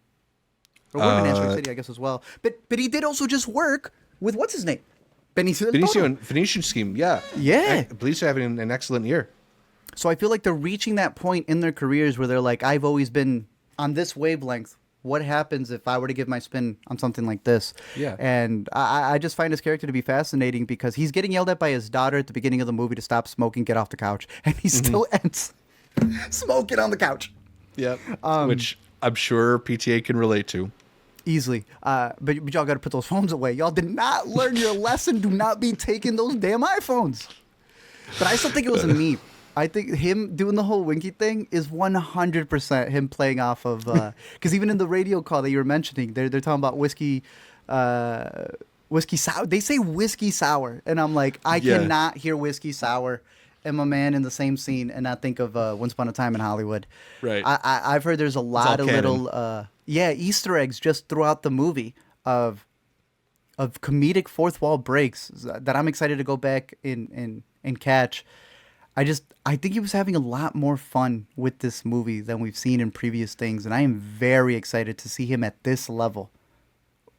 S2: Or work in Asteroid City, I guess, as well. But he did also just work with what's his name?
S1: Benicio and Phoenician Scheme, yeah.
S2: Yeah.
S1: Benicio having an excellent year.
S2: So I feel like they're reaching that point in their careers where they're like, I've always been on this wavelength. What happens if I were to give my spin on something like this?
S1: Yeah.
S2: And I just find his character to be fascinating because he's getting yelled at by his daughter at the beginning of the movie to stop smoking, get off the couch. And he still ends smoking on the couch.
S1: Yep. Which I'm sure PTA can relate to.
S2: Easily. But y'all got to put those phones away. Y'all did not learn your lesson. Do not be taking those damn iPhones. But I still think it was a meme. I think him doing the whole Winky thing is 100% him playing off of, because even in the radio call that you were mentioning, they're talking about whiskey sour. They say whiskey sour, and I'm like, I cannot hear whiskey sour and my man in the same scene and not think of Once Upon a Time in Hollywood.
S1: Right.
S2: I've heard there's a lot of little, Easter eggs just throughout the movie of comedic fourth wall breaks that I'm excited to go back and catch. I think he was having a lot more fun with this movie than we've seen in previous things, and I am very excited to see him at this level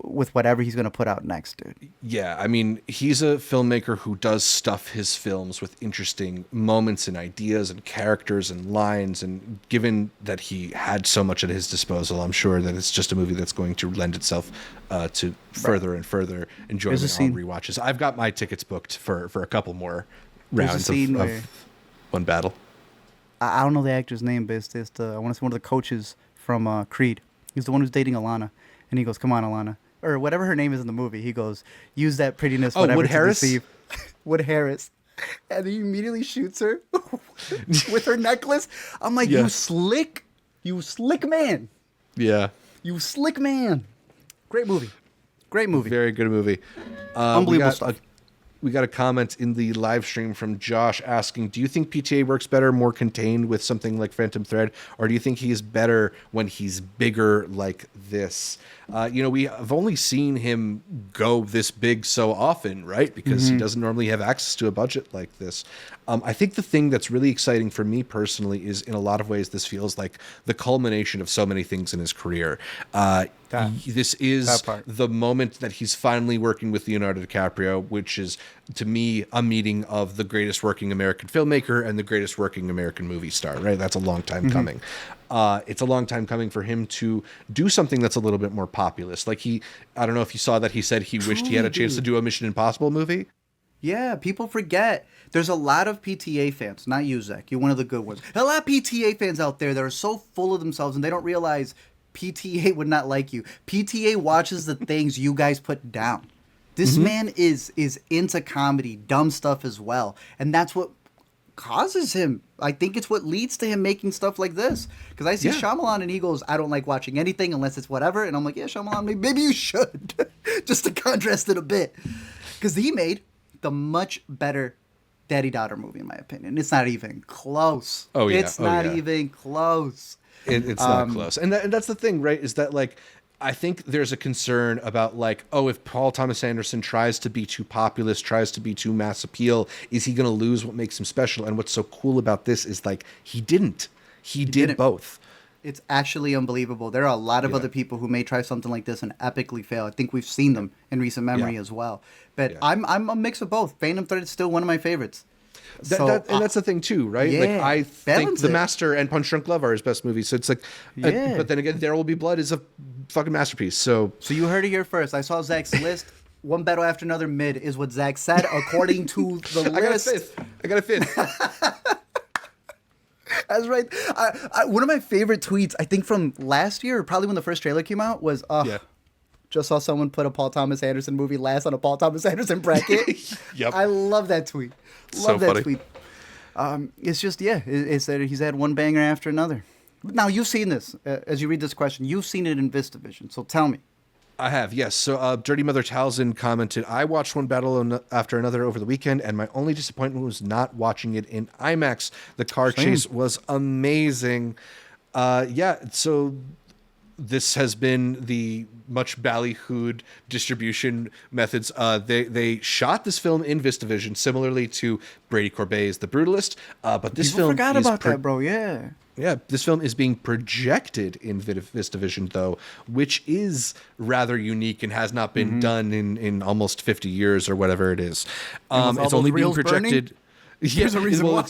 S2: with whatever he's going to put out next, dude.
S1: Yeah, I mean, he's a filmmaker who does stuff his films with interesting moments and ideas and characters and lines, and given that he had so much at his disposal, I'm sure that it's just a movie that's going to lend itself to further and further enjoyment on rewatches. I've got my tickets booked for a couple more rounds of one battle.
S2: I don't know the actor's name, but it's I want to say one of the coaches from Creed. He's the one who's dating Alana, and he goes, "Come on, Alana," or whatever her name is in the movie. He goes, "Use that prettiness, whatever,
S1: Wood
S2: to
S1: Harris?
S2: deceive." Wood Harris, and he immediately shoots her with her necklace. I'm like, you slick man.
S1: Yeah,
S2: you slick man. Great movie.
S1: Very good movie.
S2: Unbelievable stuff.
S1: We got a comment in the live stream from Josh asking, do you think PTA works better, more contained with something like Phantom Thread, or do you think he is better when he's bigger like this? We have only seen him go this big so often, right? Because he doesn't normally have access to a budget like this. I think the thing that's really exciting for me personally is, in a lot of ways, this feels like the culmination of so many things in his career. This is the moment that he's finally working with Leonardo DiCaprio, which is, to me, a meeting of the greatest working American filmmaker and the greatest working American movie star, right? That's a long time coming. It's a long time coming for him to do something that's a little bit more populist. Like I don't know if you saw that he said he wished he had a chance to do a Mission Impossible movie.
S2: Yeah, people forget. There's a lot of PTA fans, not you, Zach. You're one of the good ones. A lot of PTA fans out there that are so full of themselves and they don't realize PTA would not like you. PTA watches the things you guys put down. This man is into comedy, dumb stuff as well. And that's what causes him. I think it's what leads to him making stuff like this. Because I see Shyamalan and he goes, I don't like watching anything unless it's whatever. And I'm like, yeah, Shyamalan, maybe you should. Just to contrast it a bit. Because he made the much better daddy-daughter movie, in my opinion. It's not even close.
S1: Oh, yeah.
S2: It's not even close.
S1: It's not close. And that's the thing, right? Is that, like, I think there's a concern about, like, if Paul Thomas Anderson tries to be too populist, tries to be too mass appeal, is he going to lose what makes him special? And what's so cool about this is, like, he didn't. He did both.
S2: It's actually unbelievable. There are a lot of other people who may try something like this and epically fail. I think we've seen them in recent memory as well. But I'm a mix of both. Phantom Thread is still one of my favorites.
S1: And that's the thing too, right? Like, I think The Master and Punch Drunk Love are his best movies. So it's like, but then again, There Will Be Blood is a fucking masterpiece. So
S2: you heard it here first. I saw Zach's list. One battle after another mid is what Zach said according to the list.
S1: I got a fifth.
S2: That's right. One of my favorite tweets, I think from last year, or probably when the first trailer came out, was just saw someone put a Paul Thomas Anderson movie last on a Paul Thomas Anderson bracket.
S1: Yep.
S2: I love that tweet. Love that tweet. It's just, it's that he's had one banger after another. Now, you've seen this. As you read this question, you've seen it in VistaVision. So tell me.
S1: I have, yes. So Dirty Mother Townsend commented, I watched one battle after another over the weekend, and my only disappointment was not watching it in IMAX. The car chase was amazing. So this has been the much ballyhooed distribution methods. They shot this film in VistaVision, similarly to Brady Corbett's The Brutalist. But this film
S2: forgot about that, bro. Yeah.
S1: Yeah, this film is being projected in VistaVision, though, which is rather unique and has not been done in almost 50 years or whatever it is. It's only being projected.
S2: There's a reason why.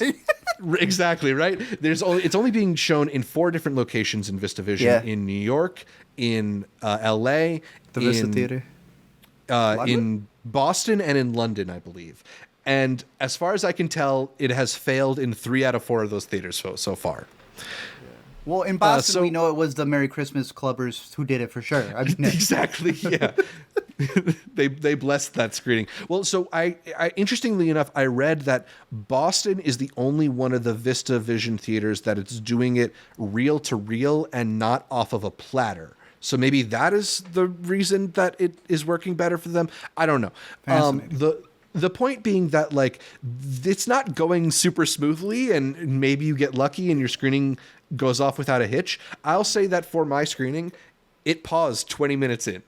S1: Exactly, right? It's only being shown in 4 different locations in VistaVision: in New York, in L.A.,
S2: the Vista Theater,
S1: in Boston, and in London, I believe. And as far as I can tell, it has failed in 3 out of 4 of those theaters so far.
S2: Well, in Boston, we know it was the Merry Christmas Clubbers who did it for sure. I mean,
S1: exactly, yeah. they blessed that screening. Well, so I interestingly enough, I read that Boston is the only one of the VistaVision theaters that it's doing it reel to reel and not off of a platter. So maybe that is the reason that it is working better for them. I don't know. The point being that, like, it's not going super smoothly, and maybe you get lucky and your screening goes off without a hitch. I'll say that for my screening, it paused 20 minutes in,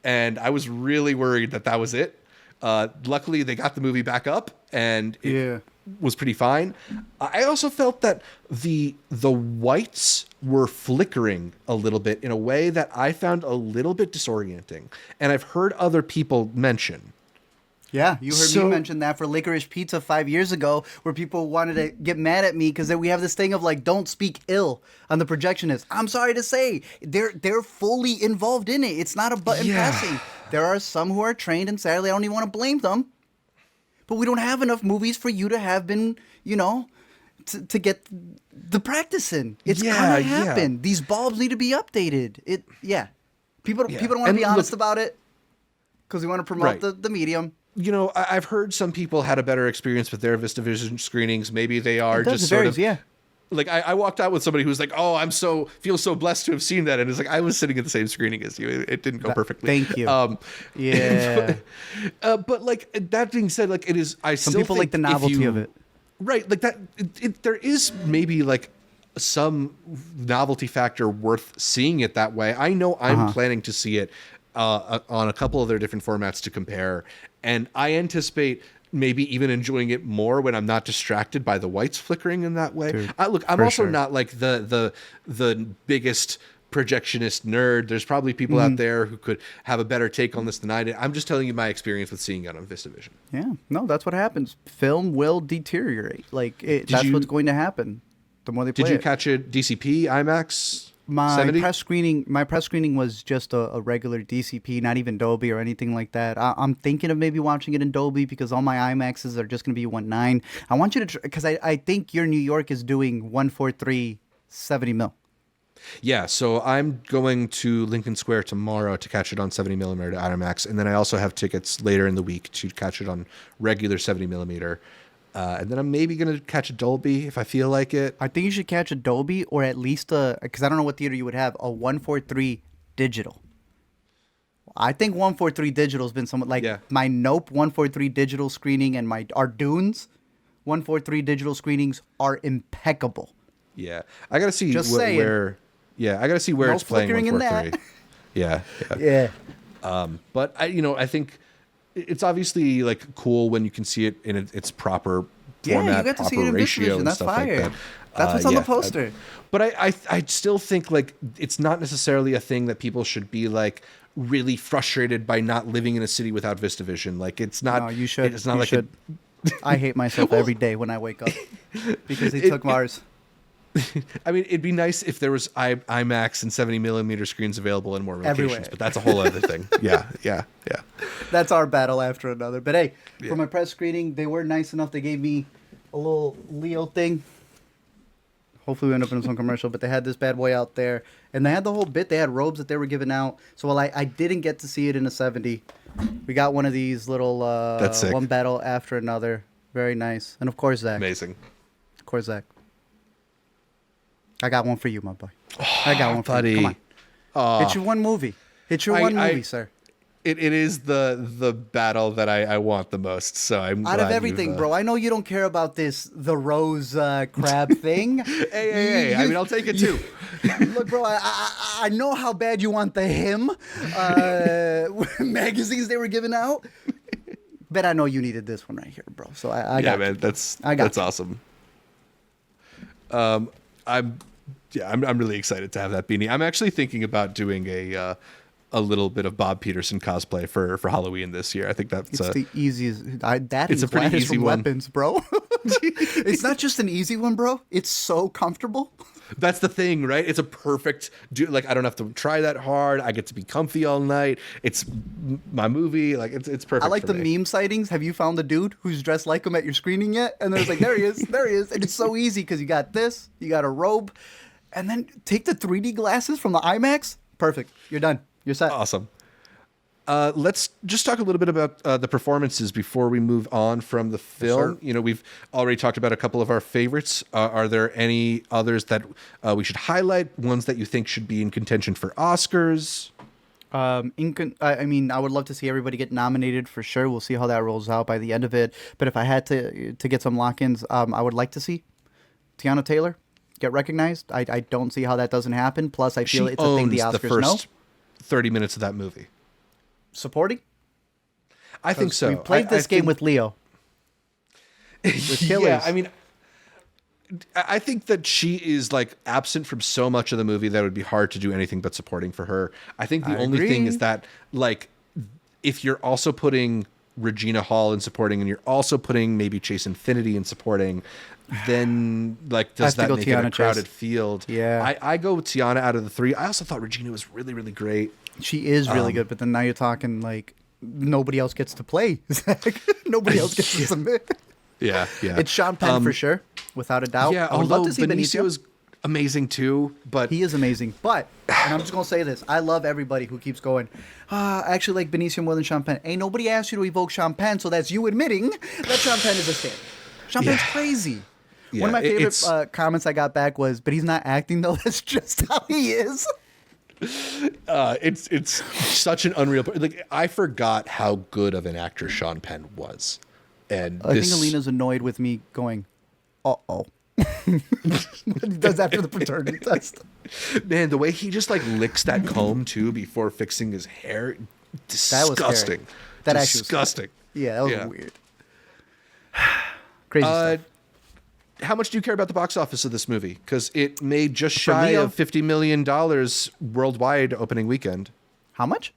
S1: and I was really worried that was it. Luckily, they got the movie back up, and it was pretty fine. I also felt that the whites were flickering a little bit in a way that I found a little bit disorienting, and I've heard other people mention.
S2: Yeah, you heard me mention that for Licorice Pizza 5 years ago, where people wanted to get mad at me because we have this thing of, like, don't speak ill on the projectionist. I'm sorry to say, they're fully involved in it. It's not a button pressing. There are some who are trained, and sadly, I don't even want to blame them. But we don't have enough movies for you to have been, to get the practice in. It's gonna happen. Yeah. These bulbs need to be updated. People don't want to be honest about it because we want to promote the medium.
S1: I've heard some people had a better experience with their VistaVision screenings. Maybe they are just sort of, like, I walked out with somebody who was like, "Oh, feel so blessed to have seen that," and it's like, I was sitting at the same screening as you. It didn't go perfectly.
S2: Thank you.
S1: But like, that being said, like, it is. Some
S2: people like the novelty of it,
S1: right? Like that. There is maybe like some novelty factor worth seeing it that way. I know I'm planning to see it on a couple of their different formats to compare. And I anticipate maybe even enjoying it more when I'm not distracted by the whites flickering in that way.
S2: Dude,
S1: I'm also not like the biggest projectionist nerd. There's probably people out there who could have a better take on this than I did. I'm just telling you my experience with seeing it on VistaVision.
S2: Yeah, no, that's what happens. Film will deteriorate. Like, that's what's going to happen the more they play it.
S1: Did you catch it DCP, IMAX?
S2: My
S1: 70?
S2: press screening was just a regular DCP, not even Dolby or anything like that. I'm thinking of maybe watching it in Dolby because all my IMAXs are just going to be 1.9. I want you to, because I think your New York is doing 1.43 70 mil.
S1: Yeah, so I'm going to Lincoln Square tomorrow to catch it on 70 millimeter IMAX, and then I also have tickets later in the week to catch it on regular 70 millimeter. And then I'm maybe going to catch a Dolby if I feel like it.
S2: I think you should catch a Dolby or at least because I don't know what theater you would have, a 1.43 digital. I think 1.43 digital has been somewhat like my Nope 1.43 digital screening and our Dunes 1.43 digital screenings are impeccable.
S1: Yeah. I got to see where I got to see where it's playing 1.43. Yeah. But I think it's obviously like cool when you can see it in its proper format,
S2: you got to
S1: proper
S2: see it in
S1: ratio, and
S2: that's
S1: stuff
S2: fire.
S1: like that.
S2: That's what's on the poster.
S1: But I still think like it's not necessarily a thing that people should be like really frustrated by not living in a city without VistaVision. Like it's not.
S2: No, you should.
S1: It's not like
S2: I hate myself every day when I wake up because they took Mars.
S1: I mean, it'd be nice if there was IMAX and 70 millimeter screens available in more locations,
S2: everywhere.
S1: But that's a whole other thing. Yeah.
S2: That's our battle after another. But hey, for my press screening, they were nice enough. They gave me a little Leo thing. Hopefully we end up in some commercial, but they had this bad boy out there. And they had the whole bit. They had robes that they were giving out. So while I didn't get to see it in a 70, we got one of these little
S1: That's sick.
S2: One battle after another. Very nice. And of course, Zach.
S1: Amazing.
S2: Of course, Zach. I got one for you, my boy. I got one for you. Come on. It's your one movie. It's your one movie, sir.
S1: It is the battle that I want the most. So I'm glad
S2: out of everything, bro. I know you don't care about the rose crab thing.
S1: hey. I mean, I'll take it too.
S2: Look, bro. I know how bad you want the him magazines they were giving out. But I know you needed this one right here, bro. So I got
S1: man.
S2: you.
S1: That's awesome. I'm really excited to have that beanie. I'm actually thinking about doing a little bit of Bob Peterson cosplay for Halloween this year. I think that's
S2: the easiest.
S1: It's a pretty easy one.
S2: Weapons, bro. It's not just an easy one, bro. It's so comfortable.
S1: That's the thing, right? It's a perfect. Like I don't have to try that hard. I get to be comfy all night. It's my movie. Like it's perfect.
S2: I like the meme sightings. Have you found the dude who's dressed like him at your screening yet? And there's like, there he is, and it's so easy because you got this, you got a robe, and then take the 3D glasses from the IMAX. Perfect. You're done. You're set.
S1: Awesome. Let's just talk a little bit about the performances before we move on from the film.
S2: Sure.
S1: You know, we've already talked about a couple of our favorites. Are there any others that we should highlight? Ones that you think should be in contention for Oscars?
S2: I mean, I would love to see everybody get nominated for sure. We'll see how that rolls out by the end of it. But if I had to get some lock-ins, I would like to see Tiana Taylor get recognized. I don't see how that doesn't happen. Plus, I feel it's a thing the Oscars
S1: the first 30 minutes of that movie.
S2: Supporting?
S1: I think so.
S2: We played this game with Leo. With Killers.
S1: Yeah, I mean, I think that she is like absent from so much of the movie that it would be hard to do anything but supporting for her. I think the only thing is that like if you're also putting Regina Hall in supporting and you're also putting maybe Chase Infinity in supporting, then like does that make it a crowded field?
S2: Yeah.
S1: I go with Tiana out of the three. I also thought Regina was really, really great.
S2: She is really good, but then now you're talking like nobody else gets to play. Nobody else gets to submit.
S1: Yeah.
S2: It's Sean Penn for sure, without a doubt.
S1: Yeah,
S2: I would love to see
S1: Benicio is amazing too, but
S2: he is amazing. But and I'm just gonna say this: I love everybody who keeps going. I actually like Benicio more than Sean Penn. Ain't nobody asked you to evoke Sean Penn, so that's you admitting that Sean Penn is a stand. Sean Penn's crazy.
S1: Yeah,
S2: one of my favorite comments I got back was, "But he's not acting though. That's just how he is."
S1: It's such an unreal. Like I forgot how good of an actor Sean Penn was, and
S2: I think Alina's annoyed with me going, "Uh-oh." What he does after the paternity test.
S1: Man, the way he just like licks that comb too before fixing his hair, disgusting.
S2: That was scary. That
S1: disgusting.
S2: Yeah, that was weird. Crazy stuff.
S1: How much do you care about the box office of this movie? Because it made just shy of $50 million worldwide opening weekend.
S2: How much?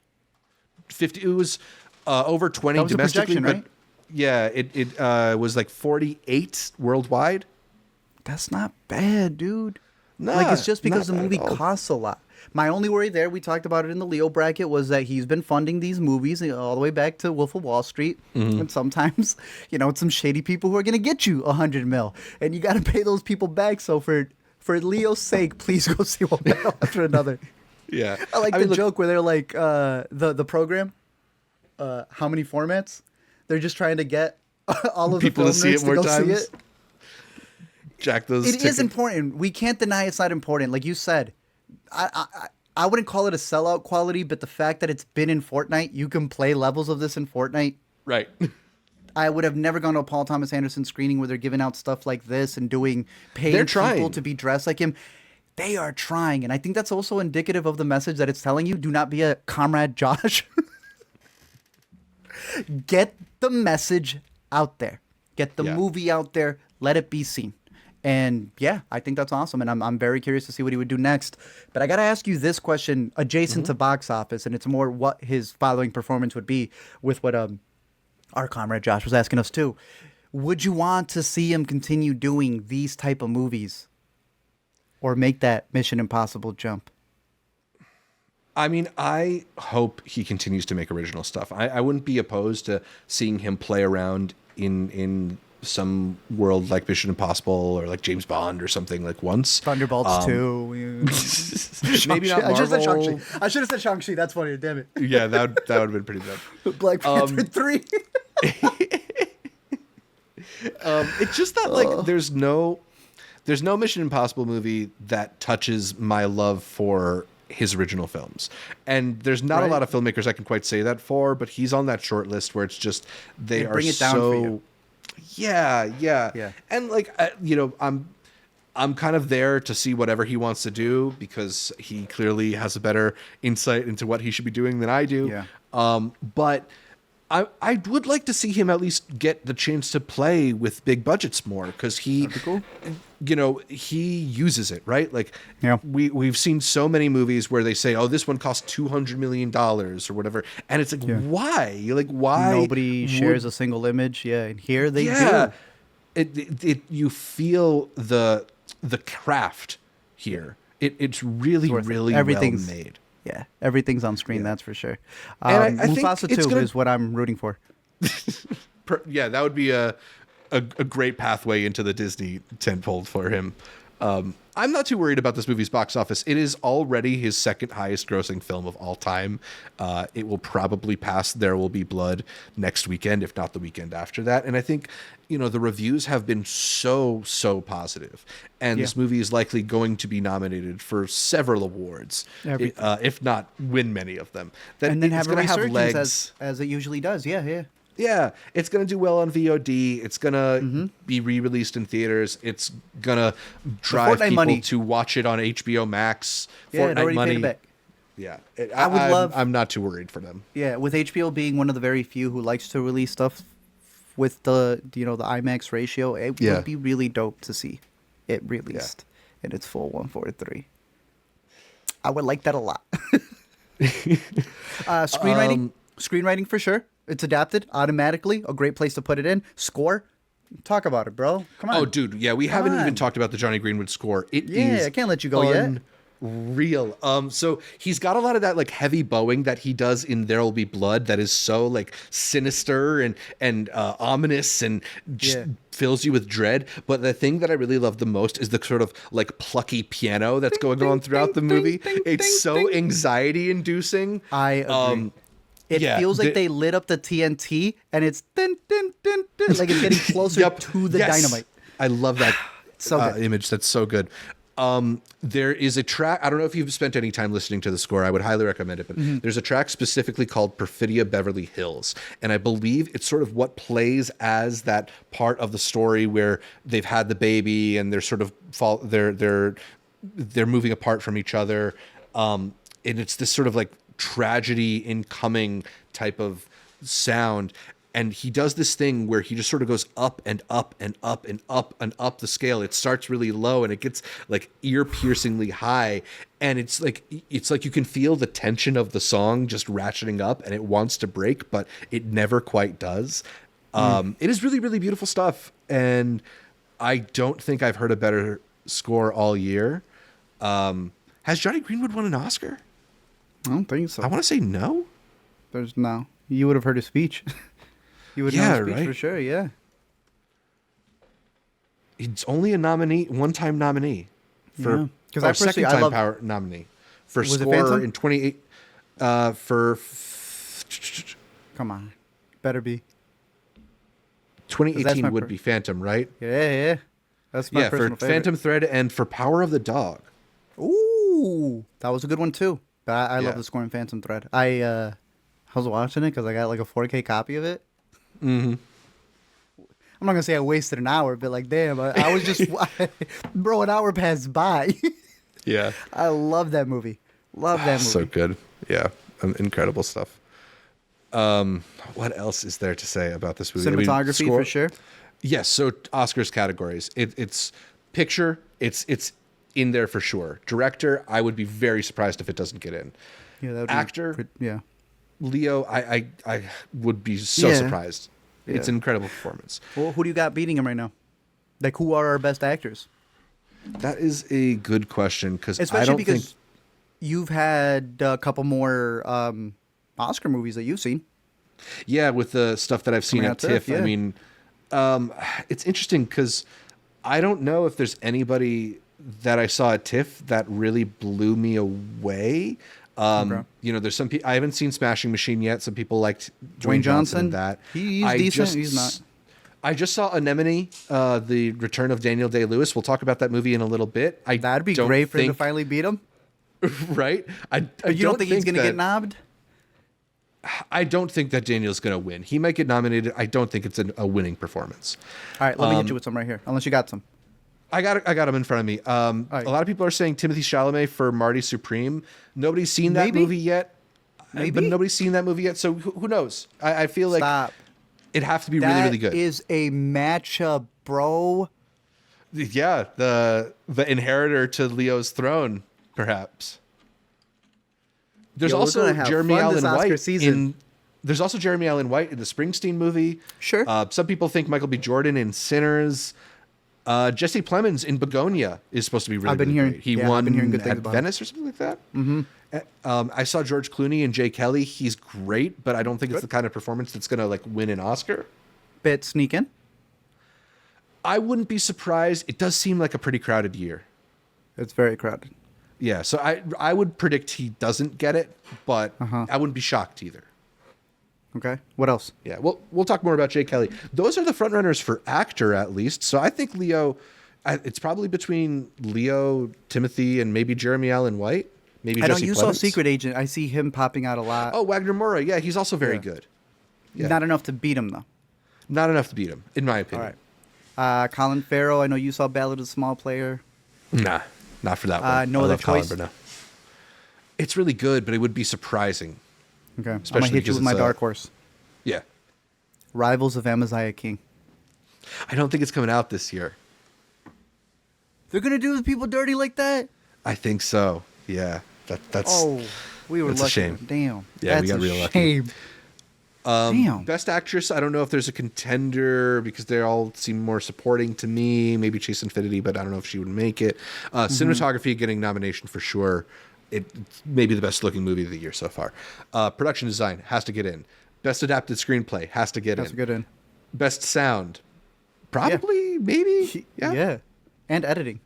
S1: 50. It was over 20
S2: that was
S1: domestically,
S2: a projection, right?
S1: Yeah, it was like 48 worldwide.
S2: That's not bad, dude.
S1: Nah,
S2: like it's just because the movie costs a lot. My only worry there, we talked about it in the Leo bracket, was that he's been funding these movies all the way back to Wolf of Wall Street. Mm-hmm. And sometimes, it's some shady people who are going to get you $100 million. And you got to pay those people back. So for Leo's sake, please go see one battle after another.
S1: Yeah.
S2: I like the joke where they're like, the program, how many formats? They're just trying to get all of
S1: people
S2: the
S1: to see it more times. See it. Jack those
S2: tickets. Is important. We can't deny it's not important. Like you said, I wouldn't call it a sellout quality, but the fact that it's been in Fortnite, you can play levels of this in Fortnite.
S1: Right.
S2: I would have never gone to a Paul Thomas Anderson screening where they're giving out stuff like this and paying people to be dressed like him. They are trying. And I think that's also indicative of the message that it's telling you. Do not be a Comrade Josh. Get the message out there. Get the movie out there. Let it be seen. And yeah, I think that's awesome. And I'm very curious to see what he would do next. But I got to ask you this question adjacent to box office. And it's more what his following performance would be with what our comrade Josh was asking us too. Would you want to see him continue doing these type of movies or make that Mission Impossible jump?
S1: I mean, I hope he continues to make original stuff. I wouldn't be opposed to seeing him play around in some world like Mission Impossible or like James Bond or something like once.
S2: Thunderbolts 2.
S1: Maybe not Marvel.
S2: I should have said Shang-Chi. That's funny. Damn it.
S1: Yeah, that would have been pretty bad.
S2: Black Panther 3.
S1: It's just that like there's no... there's no Mission Impossible movie that touches my love for his original films. And there's not a lot of filmmakers I can quite say that for, but he's on that short list where it's just they are
S2: bring it down for you.
S1: Yeah. And like I'm kind of there to see whatever he wants to do because he clearly has a better insight into what he should be doing than I do.
S2: Yeah.
S1: But I would like to see him at least get the chance to play with big budgets more because he,
S2: cool.
S1: He uses it, right? Like
S2: Yeah.
S1: we've seen so many movies where they say, oh, this one cost $200 million or whatever. And it's like, why? You're like, why?
S2: Nobody shares a single image. Yeah. And here they do.
S1: You feel the craft here. It's really, really well made.
S2: Yeah, everything's on screen. That's for sure.
S1: And I think
S2: Mufasa 2 is what I'm rooting for.
S1: That would be a great pathway into the Disney tentpole for him. I'm not too worried about this movie's box office. It is already his second highest grossing film of all time. It will probably pass There Will Be Blood next weekend, if not the weekend after that. And I think, the reviews have been so positive. And this movie is likely going to be nominated for several awards, if not win many of them.
S2: And then have a resurgence as it usually does. Yeah.
S1: Yeah, it's going to do well on VOD. It's going to be re-released in theaters. It's going to drive people to watch it on HBO Max.
S2: Yeah, Fortnite money. Paid it back.
S1: Yeah, I'm not too worried for them.
S2: Yeah, with HBO being one of the very few who likes to release stuff with the the IMAX ratio, it would be really dope to see it released in its full 1:43. I would like that a lot. Screenwriting for sure. It's adapted automatically. A great place to put it in. Score. Talk about it, bro. Come on.
S1: Oh, dude. Yeah, we haven't even talked about the Johnny Greenwood score. It is
S2: I can't let you go yet.
S1: Real. So he's got a lot of that like heavy bowing that he does in There Will Be Blood that is so like sinister and ominous and just fills you with dread. But the thing that I really love the most is the sort of like plucky piano that's going on throughout the movie. It's so anxiety inducing.
S2: I agree. It feels like they lit up the TNT and it's like it's getting closer to the dynamite.
S1: I love that image. That's so good. There is a track. I don't know if you've spent any time listening to the score. I would highly recommend it. But there's a track specifically called Perfidia Beverly Hills. And I believe it's sort of what plays as that part of the story where they've had the baby and they're sort of they're moving apart from each other. And it's this sort of like tragedy incoming type of sound. And he does this thing where he just sort of goes up and up and up and up and up the scale. It starts really low and it gets like ear-piercingly high. And it's like you can feel the tension of the song just ratcheting up and it wants to break, but it never quite does. It is really, really beautiful stuff. And I don't think I've heard a better score all year. Has Johnny Greenwood won an Oscar?
S2: I don't think so.
S1: I want to say no.
S2: There's no. You would have heard his speech. You would know his speech for sure, yeah.
S1: It's only a one-time nominee for second-time nominee for score in 28 for.
S2: Come on, better be.
S1: 2018 would be Phantom, right?
S2: Yeah. That's my personal
S1: for
S2: favorite.
S1: Phantom Thread and for Power of the Dog.
S2: Ooh, that was a good one too. But I love the score in Phantom Thread. I was watching it because I got like a 4K copy of it.
S1: Mm-hmm.
S2: I'm not gonna say I wasted an hour, but like, damn, I was just, bro, an hour passed by.
S1: Yeah,
S2: I love that movie. Love that movie.
S1: So good. Yeah, incredible stuff. What else is there to say about this movie?
S2: Cinematography for sure.
S1: Yes. So Oscars categories. It's picture. It's in there for sure. Director. I would be very surprised if it doesn't get in.
S2: Yeah. That would
S1: Actor.
S2: Yeah.
S1: Leo, I would be so surprised. Yeah. It's an incredible performance.
S2: Well, who do you got beating him right now? Like, who are our best actors?
S1: That is a good question because I don't think
S2: you've had a couple more Oscar movies that you've seen.
S1: Yeah, with the stuff that I've seen at TIFF. Yeah. I mean, it's interesting because I don't know if there's anybody that I saw at TIFF that really blew me away. There's some people I haven't seen Smashing Machine yet. Some people liked Dwayne Johnson in that.
S2: He's decent. He's not.
S1: I just saw Anemone, the return of Daniel Day-Lewis. We'll talk about that movie in a little bit.
S2: That'd be great for him to finally beat him.
S1: Right?
S2: But you don't think he's going to get knobbed?
S1: I don't think that Daniel's going to win. He might get nominated. I don't think it's a winning performance.
S2: All right, let me hit you with some right here, unless you got some.
S1: I got them in front of me.
S2: Right.
S1: A lot of people are saying Timothée Chalamet for Marty Supreme. Nobody's seen that movie yet. But nobody's seen that movie yet, so who knows? I feel like it'd have to be really, really good.
S2: That is a matchup, bro.
S1: Yeah, the inheritor to Leo's throne, perhaps. There's also Jeremy Allen White in. There's also Jeremy Allen White in the Springsteen movie.
S2: Sure.
S1: Some people think Michael B. Jordan in Sinners. Jesse Plemons in Begonia is supposed to be really, great. He won at Venice or something like that.
S2: Mm-hmm.
S1: I saw George Clooney and Jay Kelly. He's great, but I don't think it's the kind of performance that's going to like win an Oscar.
S2: Bit sneak in.
S1: I wouldn't be surprised. It does seem like a pretty crowded year.
S2: It's very crowded.
S1: Yeah, so I would predict he doesn't get it, but I wouldn't be shocked either.
S2: Okay. What else?
S1: Yeah, we'll talk more about Jay Kelly. Those are the front runners for actor, at least. So I think Leo, it's probably between Leo, Timothy, and maybe Jeremy Allen White. Maybe Jesse Plemons.
S2: You saw Secret Agent. I see him popping out a lot.
S1: Oh, Wagner Moura. Yeah, he's also very good. Yeah.
S2: Not enough to beat him, though.
S1: Not enough to beat him, in my opinion.
S2: All right. Colin Farrell. I know you saw Ballad of the Small Player.
S1: Nah, not for that one.
S2: No
S1: I
S2: Other
S1: love Colin,
S2: Choice.
S1: but no. It's really good, but it would be surprising.
S2: Okay. I'm going to hit you with my dark horse.
S1: Yeah.
S2: Rivals of Amaziah King.
S1: I don't think it's coming out this year.
S2: They're going to do the people dirty like that?
S1: I think so. Yeah. That's.
S2: Oh, we were
S1: that's
S2: lucky.
S1: A shame.
S2: Damn.
S1: Yeah,
S2: that's
S1: we got real
S2: shame.
S1: lucky.
S2: Damn.
S1: Best actress, I don't know if there's a contender because they all seem more supporting to me. Maybe Chase Infinity, but I don't know if she would make it. Cinematography getting nomination for sure. It's maybe the best looking movie of the year so far. Production design has to get in. Best adapted screenplay has to get in.
S2: Has to get in.
S1: Best sound, probably, maybe.
S2: Yeah. And editing.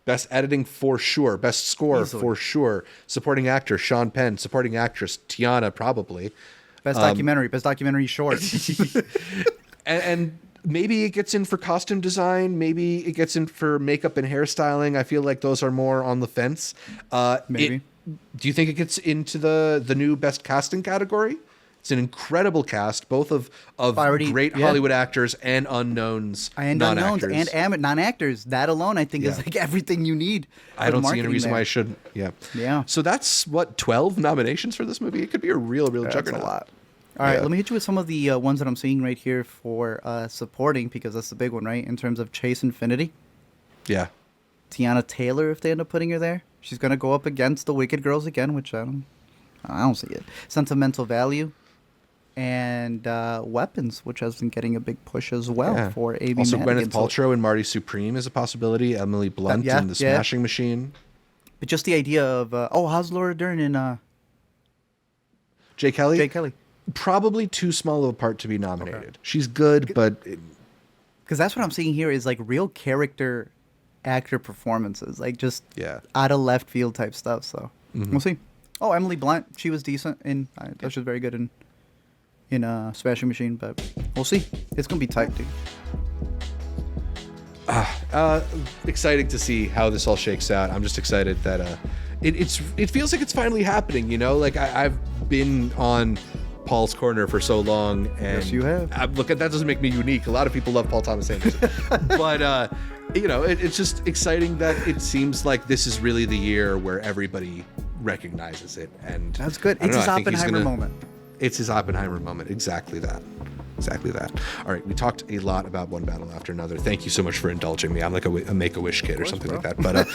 S1: Best editing for sure. Best score for sure. Supporting actor Sean Penn. Supporting actress Tiana probably.
S2: Best documentary. Best documentary short.
S1: and maybe it gets in for costume design. Maybe it gets in for makeup and hairstyling. I feel like those are more on the fence.
S2: Maybe.
S1: Do you think it gets into the new best casting category? It's an incredible cast, both of great Hollywood actors and unknowns, non-actors.
S2: And non-actors. That alone, I think, is like everything you need.
S1: I don't see any reason why I shouldn't. Yeah. So that's 12 nominations for this movie. It could be a real juggernaut.
S2: That's a lot. All right, let me hit you with some of the ones that I'm seeing right here for supporting, because that's the big one, right? In terms of Chase Infinity.
S1: Yeah.
S2: Tiana Taylor, if they end up putting her there, she's gonna go up against the Wicked Girls again, which I don't see it. Sentimental Value. And Weapons, which has been getting a big push as well for Amy
S1: Also,
S2: Madigan.
S1: Gwyneth Paltrow and Marty Supreme is a possibility. Emily Blunt in The Smashing Machine.
S2: But just the idea of, how's Laura Dern in...
S1: Jay Kelly?
S2: Jay Kelly.
S1: Probably too small of a part to be nominated. Okay. She's good, but...
S2: Because that's what I'm seeing here is like real character actor performances. Like just out of left field type stuff. So we'll see. Oh, Emily Blunt. She was decent. I thought she was very good in Smashing Machine, but we'll see. It's gonna be tight, dude.
S1: Exciting to see how this all shakes out. I'm just excited that it feels like it's finally happening. You know, like I've been on Paul's corner for so long, and
S2: yes, you have.
S1: Look, that doesn't make me unique. A lot of people love Paul Thomas Anderson, but it's just exciting that it seems like this is really the year where everybody recognizes it, and
S2: that's good. It's his Oppenheimer moment.
S1: It's his Oppenheimer moment. Exactly that. All right, we talked a lot about One Battle After Another. Thank you so much for indulging me. I'm like a Make-A-Wish kid or something like that. But